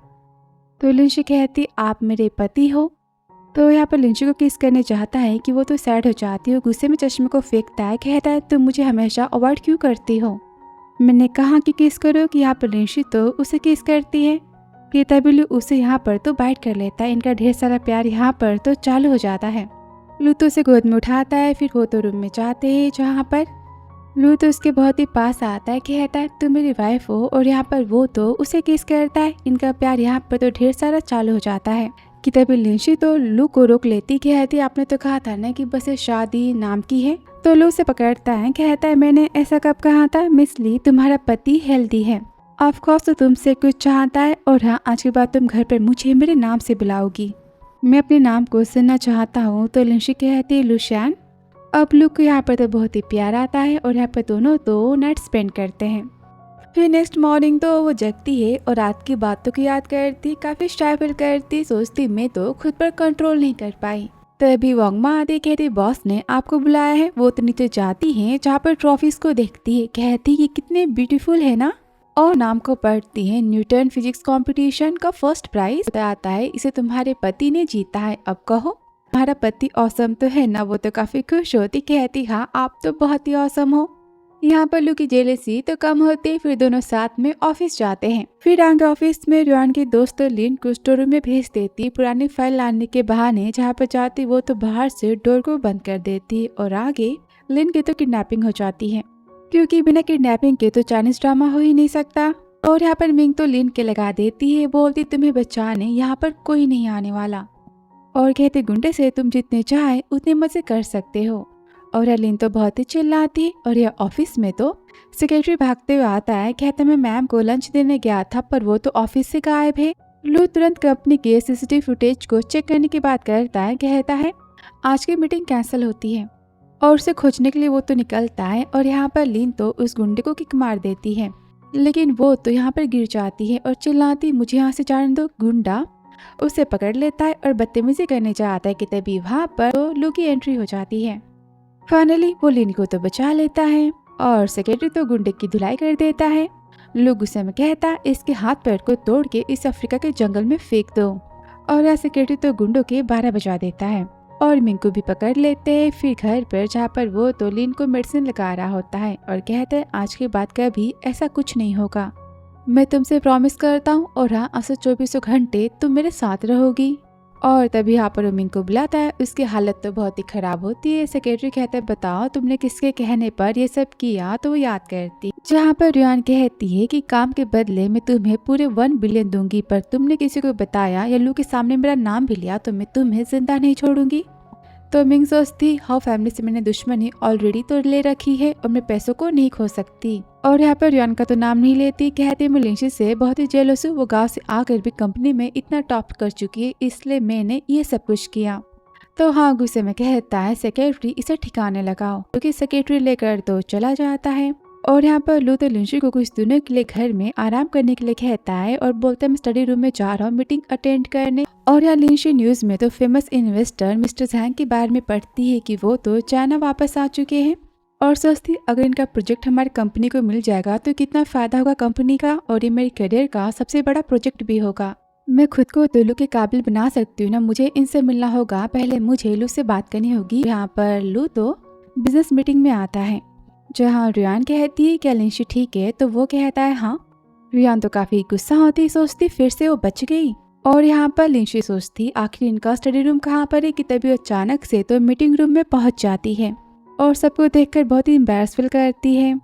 तो लिंशी कहती आप मेरे पति हो। तो यहाँ पर लिंशी को किस करने चाहता है कि वो तो सैड हो जाती है, गुस्से में चश्मे को फेंकता है, कहता है तुम मुझे हमेशा अवॉइड क्यों करती हो, मैंने कहा कि किस करो। कि यहाँ पर लिंशी तो उसे किस करती है कि तभी लू उसे यहाँ पर तो बाइट कर लेता है। इनका ढेर सारा प्यार यहाँ पर तो चालू हो जाता है। लू तो उसे गोद में उठाता है। फिर वो तो रूम में जाते हैं जहाँ पर लू तो उसके बहुत ही पास आता है, कहता है तुम मेरी वाइफ हो। और यहाँ पर वो तो उसे किस करता है। इनका प्यार यहाँ पर तो ढेर सारा चालू हो जाता है कि तभी लिंशी तो लू को रोक लेती, कहती आपने तो कहा था ना कि बस ये शादी नाम की है। तो लू से पकड़ता है, कहता है मैंने ऐसा कब कहा था, मिस ली तुम्हारा पति हेल्दी है। ऑफ कोर्स तो तुमसे कुछ चाहता है, और हाँ, आज के बाद तुम घर पर मुझे मेरे नाम से बुलाओगी। मैं अपने नाम को सुनना चाहता हूँ। तो लिंशी कहती है लुशियन। अब लू को यहाँ पर तो बहुत ही प्यार आता है और यहाँ पर दोनों तो नाइट स्पेंड करते हैं। फिर नेक्स्ट मॉर्निंग तो वो जगती है और रात की बातों को याद करती, काफ़ी शाय फील करती, सोचती मैं तो खुद पर कंट्रोल नहीं कर पाई। तभी वोंगमा आती, कहती बॉस ने आपको बुलाया है। वो तो नीचे जाती है जहाँ पर ट्रॉफीज को देखती है, कहती कि कितने ब्यूटीफुल है ना, और नाम को पढ़ती है। न्यूटन फिजिक्स कंपटीशन का फर्स्ट प्राइज बताता है, इसे तुम्हारे पति ने जीता है। अब कहो तुम्हारा पति औसम तो है ना। वो तो काफी खुश होती, कहती हाँ आप तो बहुत ही औसम हो। यहाँ पर लू की जेलेसी तो कम होती। फिर दोनों साथ में ऑफिस जाते हैं। फिर आगे ऑफिस में रियान के दोस्त लिन को स्टोर रूम में भेज देती पुरानी फाइल लाने के बहाने। जहाँ पर जाती वो तो बाहर से डोर को बंद कर देती और आगे लिन की तो किडनैपिंग हो जाती है, क्योंकि बिना किडनैपिंग के तो चाइनीज ड्रामा हो ही नहीं सकता। और यहाँ पर मिंग तो लिन के लगा देती है, बोलती तुम्हें बचाने यहाँ पर कोई नहीं आने वाला, और कहते गुंडे से तुम जितने चाहे उतने मजे कर सकते हो। और लिन तो बहुत ही चिल्लाती। और यह ऑफिस में तो सेक्रेटरी भागते हुए आता है, कहता मैं मैम को लंच देने गया था पर वो तो ऑफिस से गायब है। लू तुरंत कंपनी के सीसीटीवी फुटेज को चेक करने की बात करता है, कहता है आज की मीटिंग कैंसिल होती है, और उसे खोजने के लिए वो तो निकलता है। और यहाँ पर लिन तो उस गुंडे को किक मार देती है, लेकिन वो तो यहाँ पर गिर जाती है और चिल्लाती मुझे यहाँ से जाने दो। गुंडा उसे पकड़ लेता है और बदतमीजी करने जाता है कि तभी वहाँ पर तो लू की एंट्री हो जाती है। फाइनली वो लिन को तो बचा लेता है और सेक्रेटरी तो गुंडे की धुलाई कर देता है। लू गुस्से में कहता इसके हाथ पैर को तोड़ के इस अफ्रीका के जंगल में फेंक दो। और यह सेक्रेटरी तो गुंडों के 12 बजा देता है और मिंग को भी पकड़ लेते हैं। फिर घर पर जहाँ पर वो तो लिन को मेडिसिन लगा रहा होता है और कहता है आज के बाद कभी ऐसा कुछ नहीं होगा, मैं तुमसे प्रॉमिस करता हूँ, और हाँ असो 24 घंटे तुम मेरे साथ रहोगी। और तभी यहाँ पर मिंग को बुलाता है, उसकी हालत तो बहुत ही खराब होती है। सेक्रेटरी कहता है बताओ तुमने किसके कहने पर ये सब किया। तो वो याद करती, जहाँ पर रियान कहती है कि काम के बदले मैं तुम्हें पूरे 1 बिलियन दूंगी, पर तुमने किसी को बताया या लू के सामने मेरा नाम भी लिया तो मैं तुम्हें जिंदा नहीं छोड़ूंगी। तो मिंग सोचती हाँ फैमिली से मैंने दुश्मनी ऑलरेडी तो ले रखी है और मैं पैसों को नहीं खो सकती। और यहाँ पर रियान का तो नाम नहीं लेती, कहती मैं लिंशी से बहुत ही जेलस हूँ, वो गाँव से आकर भी कंपनी में इतना टॉप कर चुकी है, इसलिए मैंने ये सब कुछ किया। तो हाँ गुस्से में कहता है सेक्रेटरी इसे ठिकाने लगाओ, क्योंकि सेक्रेटरी लेकर तो चला जाता है। और यहाँ पर लू तो लिंशी को कुछ दिनों के लिए घर में आराम करने के लिए कहता है और बोलता है मैं स्टडी रूम में जा रहा हूँ मीटिंग अटेंड करने। और यहाँ लिंशी न्यूज में तो फेमस इन्वेस्टर मिस्टर जैंग के बारे में पढ़ती है कि वो तो चाइना वापस आ चुके हैं, और सोचती अगर इनका प्रोजेक्ट हमारी कंपनी को मिल जाएगा तो कितना फायदा होगा कंपनी का, और ये मेरे करियर का सबसे बड़ा प्रोजेक्ट भी होगा। मैं खुद को तो लू के काबिल बना सकती हूँ ना, मुझे इनसे मिलना होगा, पहले मुझे लू से बात करनी होगी। यहाँ पर लू तो बिजनेस मीटिंग में आता है, जहाँ रियान कहती है क्या लिंशी ठीक है, तो वो कहता है हाँ। रियान तो काफी गुस्सा होती, सोचती फिर से वो बच गई। और यहाँ पर लिंशी सोचती आखिर इनका स्टडी रूम कहाँ पर है, कि तभी अचानक से तो मीटिंग रूम में पहुंच जाती है और सबको देखकर बहुत ही एम्बैरस फील करती है।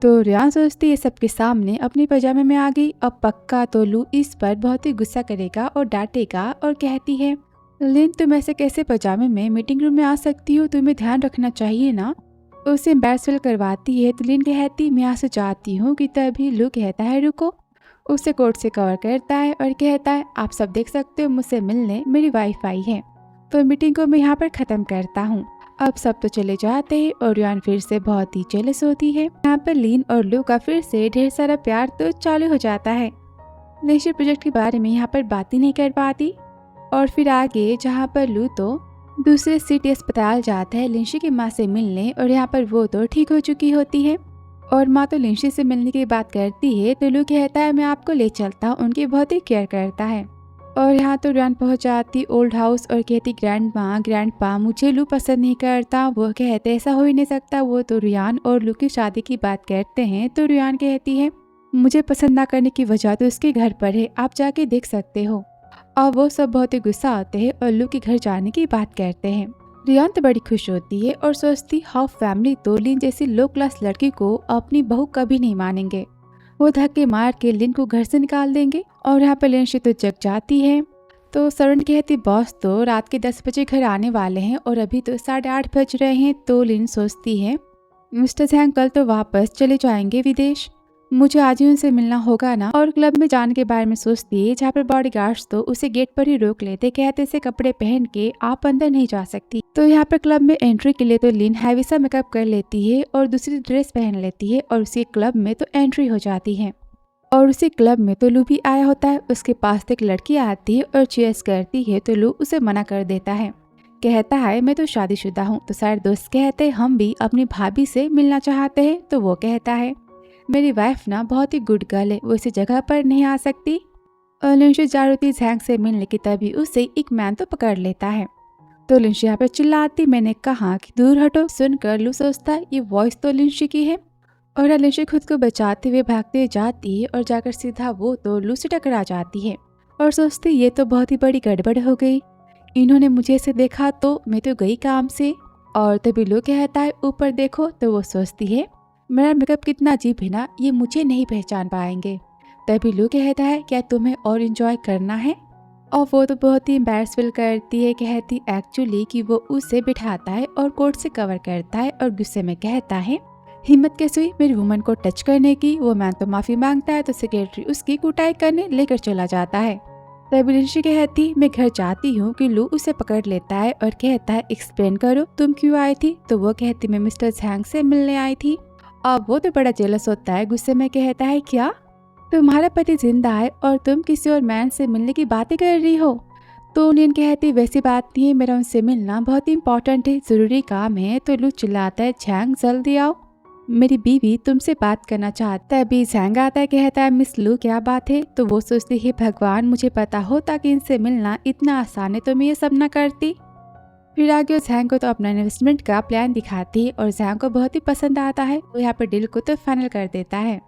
तो रियान सोचती है सबके सामने अपनी पजामे में आ गई, अब पक्का तो लू इस पर बहुत ही गुस्सा करेगा और डांटेगा। और कहती है लिन तुम ऐसे कैसे पजामे में मीटिंग रूम में आ सकती हो, तुम्हें ध्यान रखना चाहिए ना। उसे एम्बैरस फील करवाती है तो लिन कहती मैं यहाँ से जाती हूँ, कि तभी लू कहता है रुको, उसे कोट से कवर करता है और कहता है आप सब देख सकते हो मुझसे मिलने मेरी वाइफ आई है, तो मीटिंग को मैं यहाँ पर ख़त्म करता हूँ। अब सब तो चले जाते हैं और रियान फिर से बहुत ही जेलस होती है। यहाँ पर लिन और लू का फिर से ढेर सारा प्यार तो चालू हो जाता है। लिंशी प्रोजेक्ट के बारे में यहाँ पर बात ही नहीं कर पाती। और फिर आगे जहाँ पर लू तो दूसरे सिटी अस्पताल जाता है लिंशी की माँ से मिलने, और यहाँ पर वो तो ठीक हो चुकी होती है और माँ तो लिंशी से मिलने की बात करती है। तो लू कहता है मैं आपको ले चलता हूँ, उनकी बहुत ही केयर करता है। और यहाँ तो रियान पहुँच जाती ओल्ड हाउस और कहती ग्रैंड पा मुझे लू पसंद नहीं करता। वो कहते ऐसा हो ही नहीं सकता। वो तो रियान और लू की शादी की बात करते हैं। तो रियान कहती है मुझे पसंद ना करने की वजह तो उसके घर पर है, आप जाके देख सकते हो। और वो सब बहुत ही गुस्सा आते हैं और लू के घर जाने की बात करते हैं। रियान तो बड़ी खुश होती है और सोचती हाउ फैमिली तो लिन जैसी लो क्लास लड़की को अपनी बहू कभी नहीं मानेंगे, वो धक्के मार के लिन को घर से निकाल देंगे। और यहाँ पर लिंशी तो जग जाती है। तो सरन कहती बॉस तो रात के 10 बजे घर आने वाले हैं और अभी तो 8:30 बज रहे हैं। तो लिन सोचती है मिस्टर जैंग कल तो वापस चले जाएंगे विदेश, मुझे आज ही उनसे मिलना होगा ना। और क्लब में जाने के बारे में सोचती है, जहाँ पर बॉडीगार्ड्स तो उसे गेट पर ही रोक लेते, कहते से कपड़े पहन के आप अंदर नहीं जा सकती। तो यहाँ पर क्लब में एंट्री के लिए तो लिन हैवी सा मेकअप कर लेती है और दूसरी ड्रेस पहन लेती है और उसी क्लब में तो एंट्री हो जाती है। और उसी क्लब में तो लू भी आया होता है। उसके पास तो एक लड़की आती है और चीयर्स करती है, तो लू उसे मना कर देता है। कहता है मैं तो शादीशुदा हूँ। तो सारे दोस्त कहते हैं हम भी अपनी भाभी से मिलना चाहते हैं। तो वो कहता है मेरी वाइफ ना बहुत ही गुड गर्ल है, वो इसी जगह पर नहीं आ सकती। और लिंशी जा रही थी झैंग से मिलने की, तभी उसे एक मैन तो पकड़ लेता है। तो लिंशी यहाँ पर चिल्लाती मैंने कहा कि दूर हटो। सुनकर लू सोचता है ये वॉइस तो लिंशी की है। और लिंशी खुद को बचाते हुए भागते जाती है और जाकर सीधा वो तो लू से टकरा जाती है और सोचती ये तो बहुत ही बड़ी गड़बड़ हो गई, इन्होंने मुझे ऐसे देखा तो मैं तो गई काम से। और तभी लू कहता है ऊपर देखो। तो वो सोचती है मेरा मेकअप कितना अजीब है ना, ये मुझे नहीं पहचान पाएंगे। तभी लू कहता है क्या तुम्हें और इंजॉय करना है। और वो तो बहुत ही एम्बैरस फील करती है, कहती एक्चुअली कि वो उसे बिठाता है और कोट से कवर करता है और गुस्से में कहता है हिम्मत कैसे हुई मेरी वुमन को टच करने की। वो मैन तो माफी मांगता है तो सेक्रेटरी उसकी कुटाई करने लेकर चला जाता है। तभी लिंशी कहती मैं घर जाती हूँ कि लू उसे पकड़ लेता है और कहता है एक्सप्लेन करो तुम क्यों आई थी। तो वो कहती मैं मिस्टर झैंग से मिलने आई थी। अब वो तो बड़ा जेलस होता है, गुस्से में कहता है क्या तुम्हारा पति जिंदा है और तुम किसी और मैन से मिलने की बातें कर रही हो। तो लिन कहती वैसी बात नहीं है, मेरा उनसे मिलना बहुत ही इंपॉर्टेंट है, जरूरी काम है। तो लू चिल्लाता है झैंग जल्दी आओ, मेरी बीवी तुमसे बात करना चाहता है। अभी झैंग आता है, कहता है मिस लू क्या बात है। तो वो सोचती है भगवान मुझे पता होता कि इनसे मिलना इतना आसान है तो मैं ये सब न करती। फिर आगे झैंग को तो अपना इन्वेस्टमेंट का प्लान दिखाती है और झैंग को बहुत ही पसंद आता है। वो यहाँ पर डील को तो फाइनल कर देता है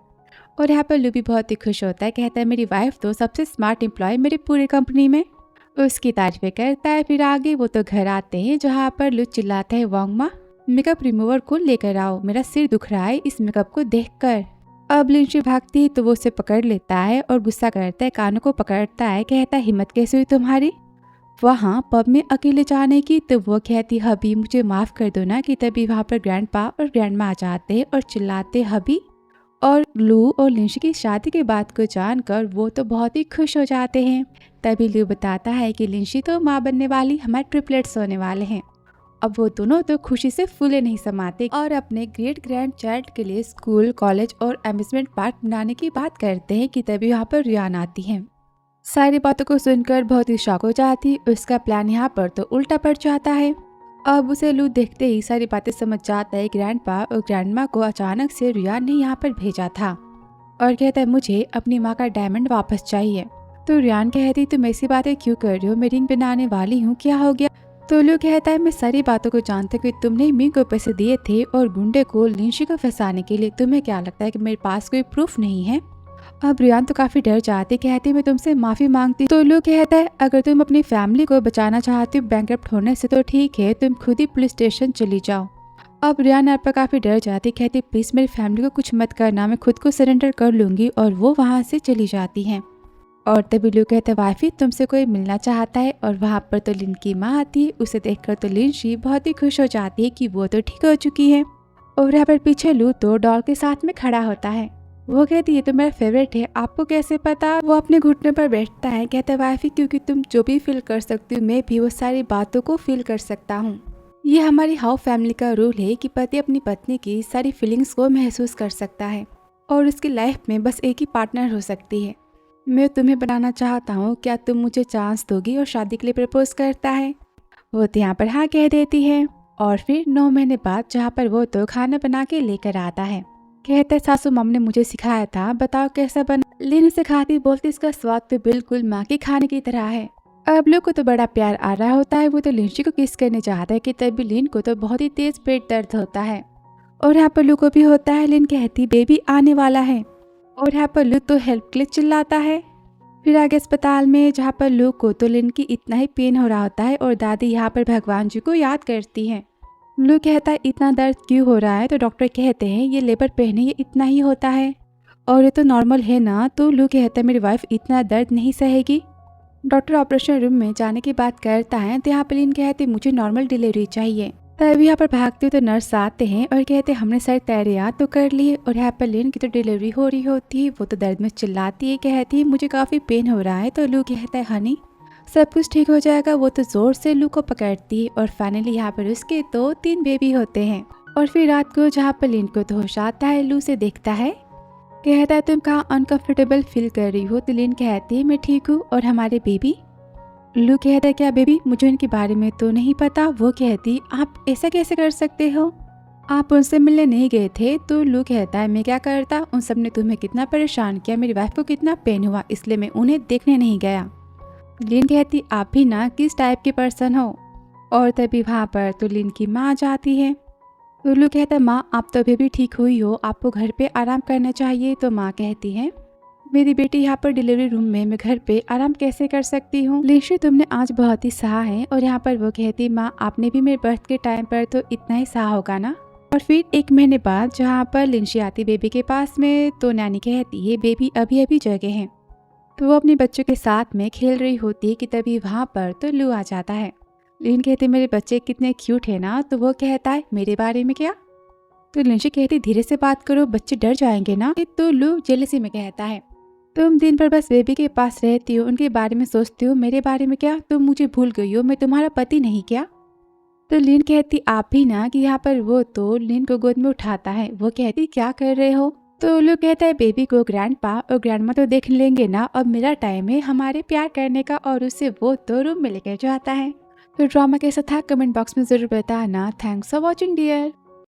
और यहाँ पर लू भी बहुत ही खुश होता है, कहता है मेरी वाइफ तो सबसे स्मार्ट एम्प्लॉय मेरी पूरी कंपनी में। उसकी तारीफें करता है। फिर आगे वो तो घर आते हैं जहाँ पर लू चिल्लाता है वांगमा मेकअप रिमूवर को लेकर आओ, मेरा सिर दुख रहा है इस मेकअप को देखकर। अब लिंशी भागती है तो वो उसे पकड़ लेता है और गुस्सा करता है, कानों को पकड़ता है, कहता है हिम्मत कैसे हुई तुम्हारी वहाँ पब में अकेले जाने की। तो वो कहती हबी मुझे माफ कर दो ना। कि तभी वहाँ पर ग्रैंडपा और ग्रैंडमा आ जाते हैं और चिल्लाते हबी। और लू और लिंशी की शादी की बात को जानकर वो तो बहुत ही खुश हो जाते हैं। तभी लू बताता है कि लिंशी तो माँ बनने वाली, हमारे ट्रिपलेट्स होने वाले हैं। अब वो दोनों तो खुशी से फूले नहीं समाते और अपने ग्रेट ग्रैंड चाइल्ड के लिए स्कूल कॉलेज और अम्यूजमेंट पार्क बनाने की बात करते हैं। कि तभी यहाँ पर रियान आती है। सारी बातों को सुनकर बहुत ही शॉक हो जाती, उसका प्लान यहाँ पर तो उल्टा पड़ जाता है। अब उसे लू देखते ही सारी बातें समझ जाता है। ग्रैंडपा और ग्रैंडमा को अचानक से रियान ने यहाँ पर भेजा था और कहता है मुझे अपनी माँ का डायमंड वापस चाहिए। तो रियान कहती तुम ऐसी बातें क्यों कर रही हो, मैं रिंग बनाने वाली हूँ, क्या हो गया। तो लू कहता है मैं सारी बातों को जानता हूँ कि तुमने मी को पैसे दिए थे और गुंडे को लिंशी को फंसाने के लिए। तुम्हें क्या लगता है कि मेरे पास कोई प्रूफ नहीं है। अब रियान तो काफी डर जाती, कहती मैं तुमसे माफी मांगती। तो लू कहता है अगर तुम अपनी फैमिली को बचाना चाहती हो बैंकरप्ट होने से तो ठीक है, तुम खुद ही पुलिस स्टेशन चली जाओ। अब रियान यहाँ पर काफी डर जाती, कहती प्लीज मेरी फैमिली को कुछ मत करना, मैं खुद को सरेंडर कर लूंगी। और वो वहाँ से चली जाती है। और तभी लू कहता है वाइफी तुमसे कोई मिलना चाहता है। और वहाँ पर तो लिन की माँ आती है, उसे देखकर तो लिंशी बहुत ही खुश हो जाती है कि वो तो ठीक हो चुकी है। और यहाँ पर पीछे लू तो डॉल के साथ में खड़ा होता है। वो कहती ये तो मेरा फेवरेट है, आपको कैसे पता। वो अपने घुटने पर बैठता है, कहता है वाइफी क्योंकि तुम जो भी फील कर सकती हो मैं भी वो सारी बातों को फील कर सकता हूँ। ये हमारी हाउ फैमिली का रूल है कि पति अपनी पत्नी की सारी फीलिंग्स को महसूस कर सकता है और उसकी लाइफ में बस एक ही पार्टनर हो सकती है। मैं तुम्हें बनाना चाहता हूँ, क्या तुम मुझे चांस दोगी। और शादी के लिए प्रपोज करता है। वो तो यहाँ पर हाँ कह देती है। और फिर 9 महीने बाद जहाँ पर वो तो खाना बना के लेकर आता है, कहता है सासू मम ने मुझे सिखाया था, बताओ कैसा बना। लिन उसे खाती बोलती इसका स्वाद तो बिल्कुल माँ के खाने की तरह है। अब लू को तो बड़ा प्यार आ रहा होता है, वो तो लिंशी को किस करने चाहता है। कि तभी लिन को तो बहुत ही तेज पेट दर्द होता है और यहाँ पर लू को भी होता है। लिन कहती बेबी आने वाला है और यहाँ पर लू तो हेल्प के लिए चिल्लाता है। फिर आगे अस्पताल में जहाँ पर लू को तो लिन की इतना ही पेन हो रहा होता है और दादी यहाँ पर भगवान जी को याद करती है। लू कहता है इतना दर्द क्यों हो रहा है। तो डॉक्टर कहते हैं ये लेबर पेन है, ये इतना ही होता है और ये तो नॉर्मल है ना। तो लू कहता है मेरी वाइफ इतना दर्द नहीं सहेगी। डॉक्टर ऑपरेशन रूम में जाने की बात करता है तो यहाँ पर लिन कहती मुझे नॉर्मल डिलीवरी चाहिए। तभी यहाँ पर भागते हुए तो नर्स आते हैं और कहते हैं हमने सारी तैयारियां तो कर ली है। और यहाँ पर लिन की तो डिलीवरी हो रही होती है। वो तो दर्द में चिल्लाती है, कहती है मुझे काफ़ी पेन हो रहा है। तो लू कहता है हनी सब कुछ ठीक हो जाएगा। वो तो जोर से लू को पकड़ती है और फाइनली यहाँ पर उसके 2-3 बेबी होते हैं। और फिर रात को जहाँ पर लिन को तो होश आता है, लू से देखता है, कहता है तुम कहाँ अनकंफर्टेबल फील कर रही हो। तो लिन कहती है मैं ठीक हूँ। और हमारे बेबी? लू कहता है क्या बेबी? मुझे उनके बारे में तो नहीं पता। वो कहती आप ऐसा कैसे कर सकते हो, आप उनसे मिलने नहीं गए थे। तो लू कहता है मैं क्या करता, उन सब ने तुम्हें कितना परेशान किया, मेरी वाइफ को कितना पेन हुआ, इसलिए मैं उन्हें देखने नहीं गया। लिन कहती आप भी ना किस टाइप के पर्सन हो। और तभी वहाँ पर तो लिन की माँ जाती है। तो लू कहता है माँ आप तो अभी भी ठीक हुई हो, आपको घर पे आराम करना चाहिए। तो माँ कहती है मेरी बेटी यहाँ पर डिलीवरी रूम में, मैं घर पे आराम कैसे कर सकती हूँ, लिंशी तुमने आज बहुत ही सहा है। और यहाँ पर वो कहती माँ आपने भी मेरे बर्थ के टाइम पर तो इतना ही सहा होगा ना। और फिर 1 महीने बाद जहाँ पर लिंशी आती बेबी के पास में, तो नैनी कहती है बेबी अभी अभी जगे हैं। तो वो अपने बच्चों के साथ में खेल रही होती है कि तभी वहाँ पर तो लू आ जाता है। लिन कहते मेरे बच्चे कितने क्यूट है ना। तो वो कहता है मेरे बारे में क्या। तो लिंशी कहती धीरे से बात करो, बच्चे डर जाएंगे ना। तो लू जेलसी में कहता है तुम दिन भर बस बेबी के पास रहती हो, उनके बारे में सोचती हो, मेरे बारे में क्या, तुम मुझे भूल गई हो, मैं तुम्हारा पति नहीं क्या। तो लिन कहती आप भी ना कि यहाँ पर वो तो लिन को गोद में उठाता है। वो कहती क्या कर रहे हो। तो लू कहता है बेबी को ग्रैंडपा और ग्रैंडमा तो देख लेंगे ना, अब मेरा टाइम है हमारे प्यार करने का। और उसे वो तो रूम में लेकर जाता है। तो ड्रामा कैसा था कमेंट बॉक्स में जरूर बताना। Thanks for watching dear.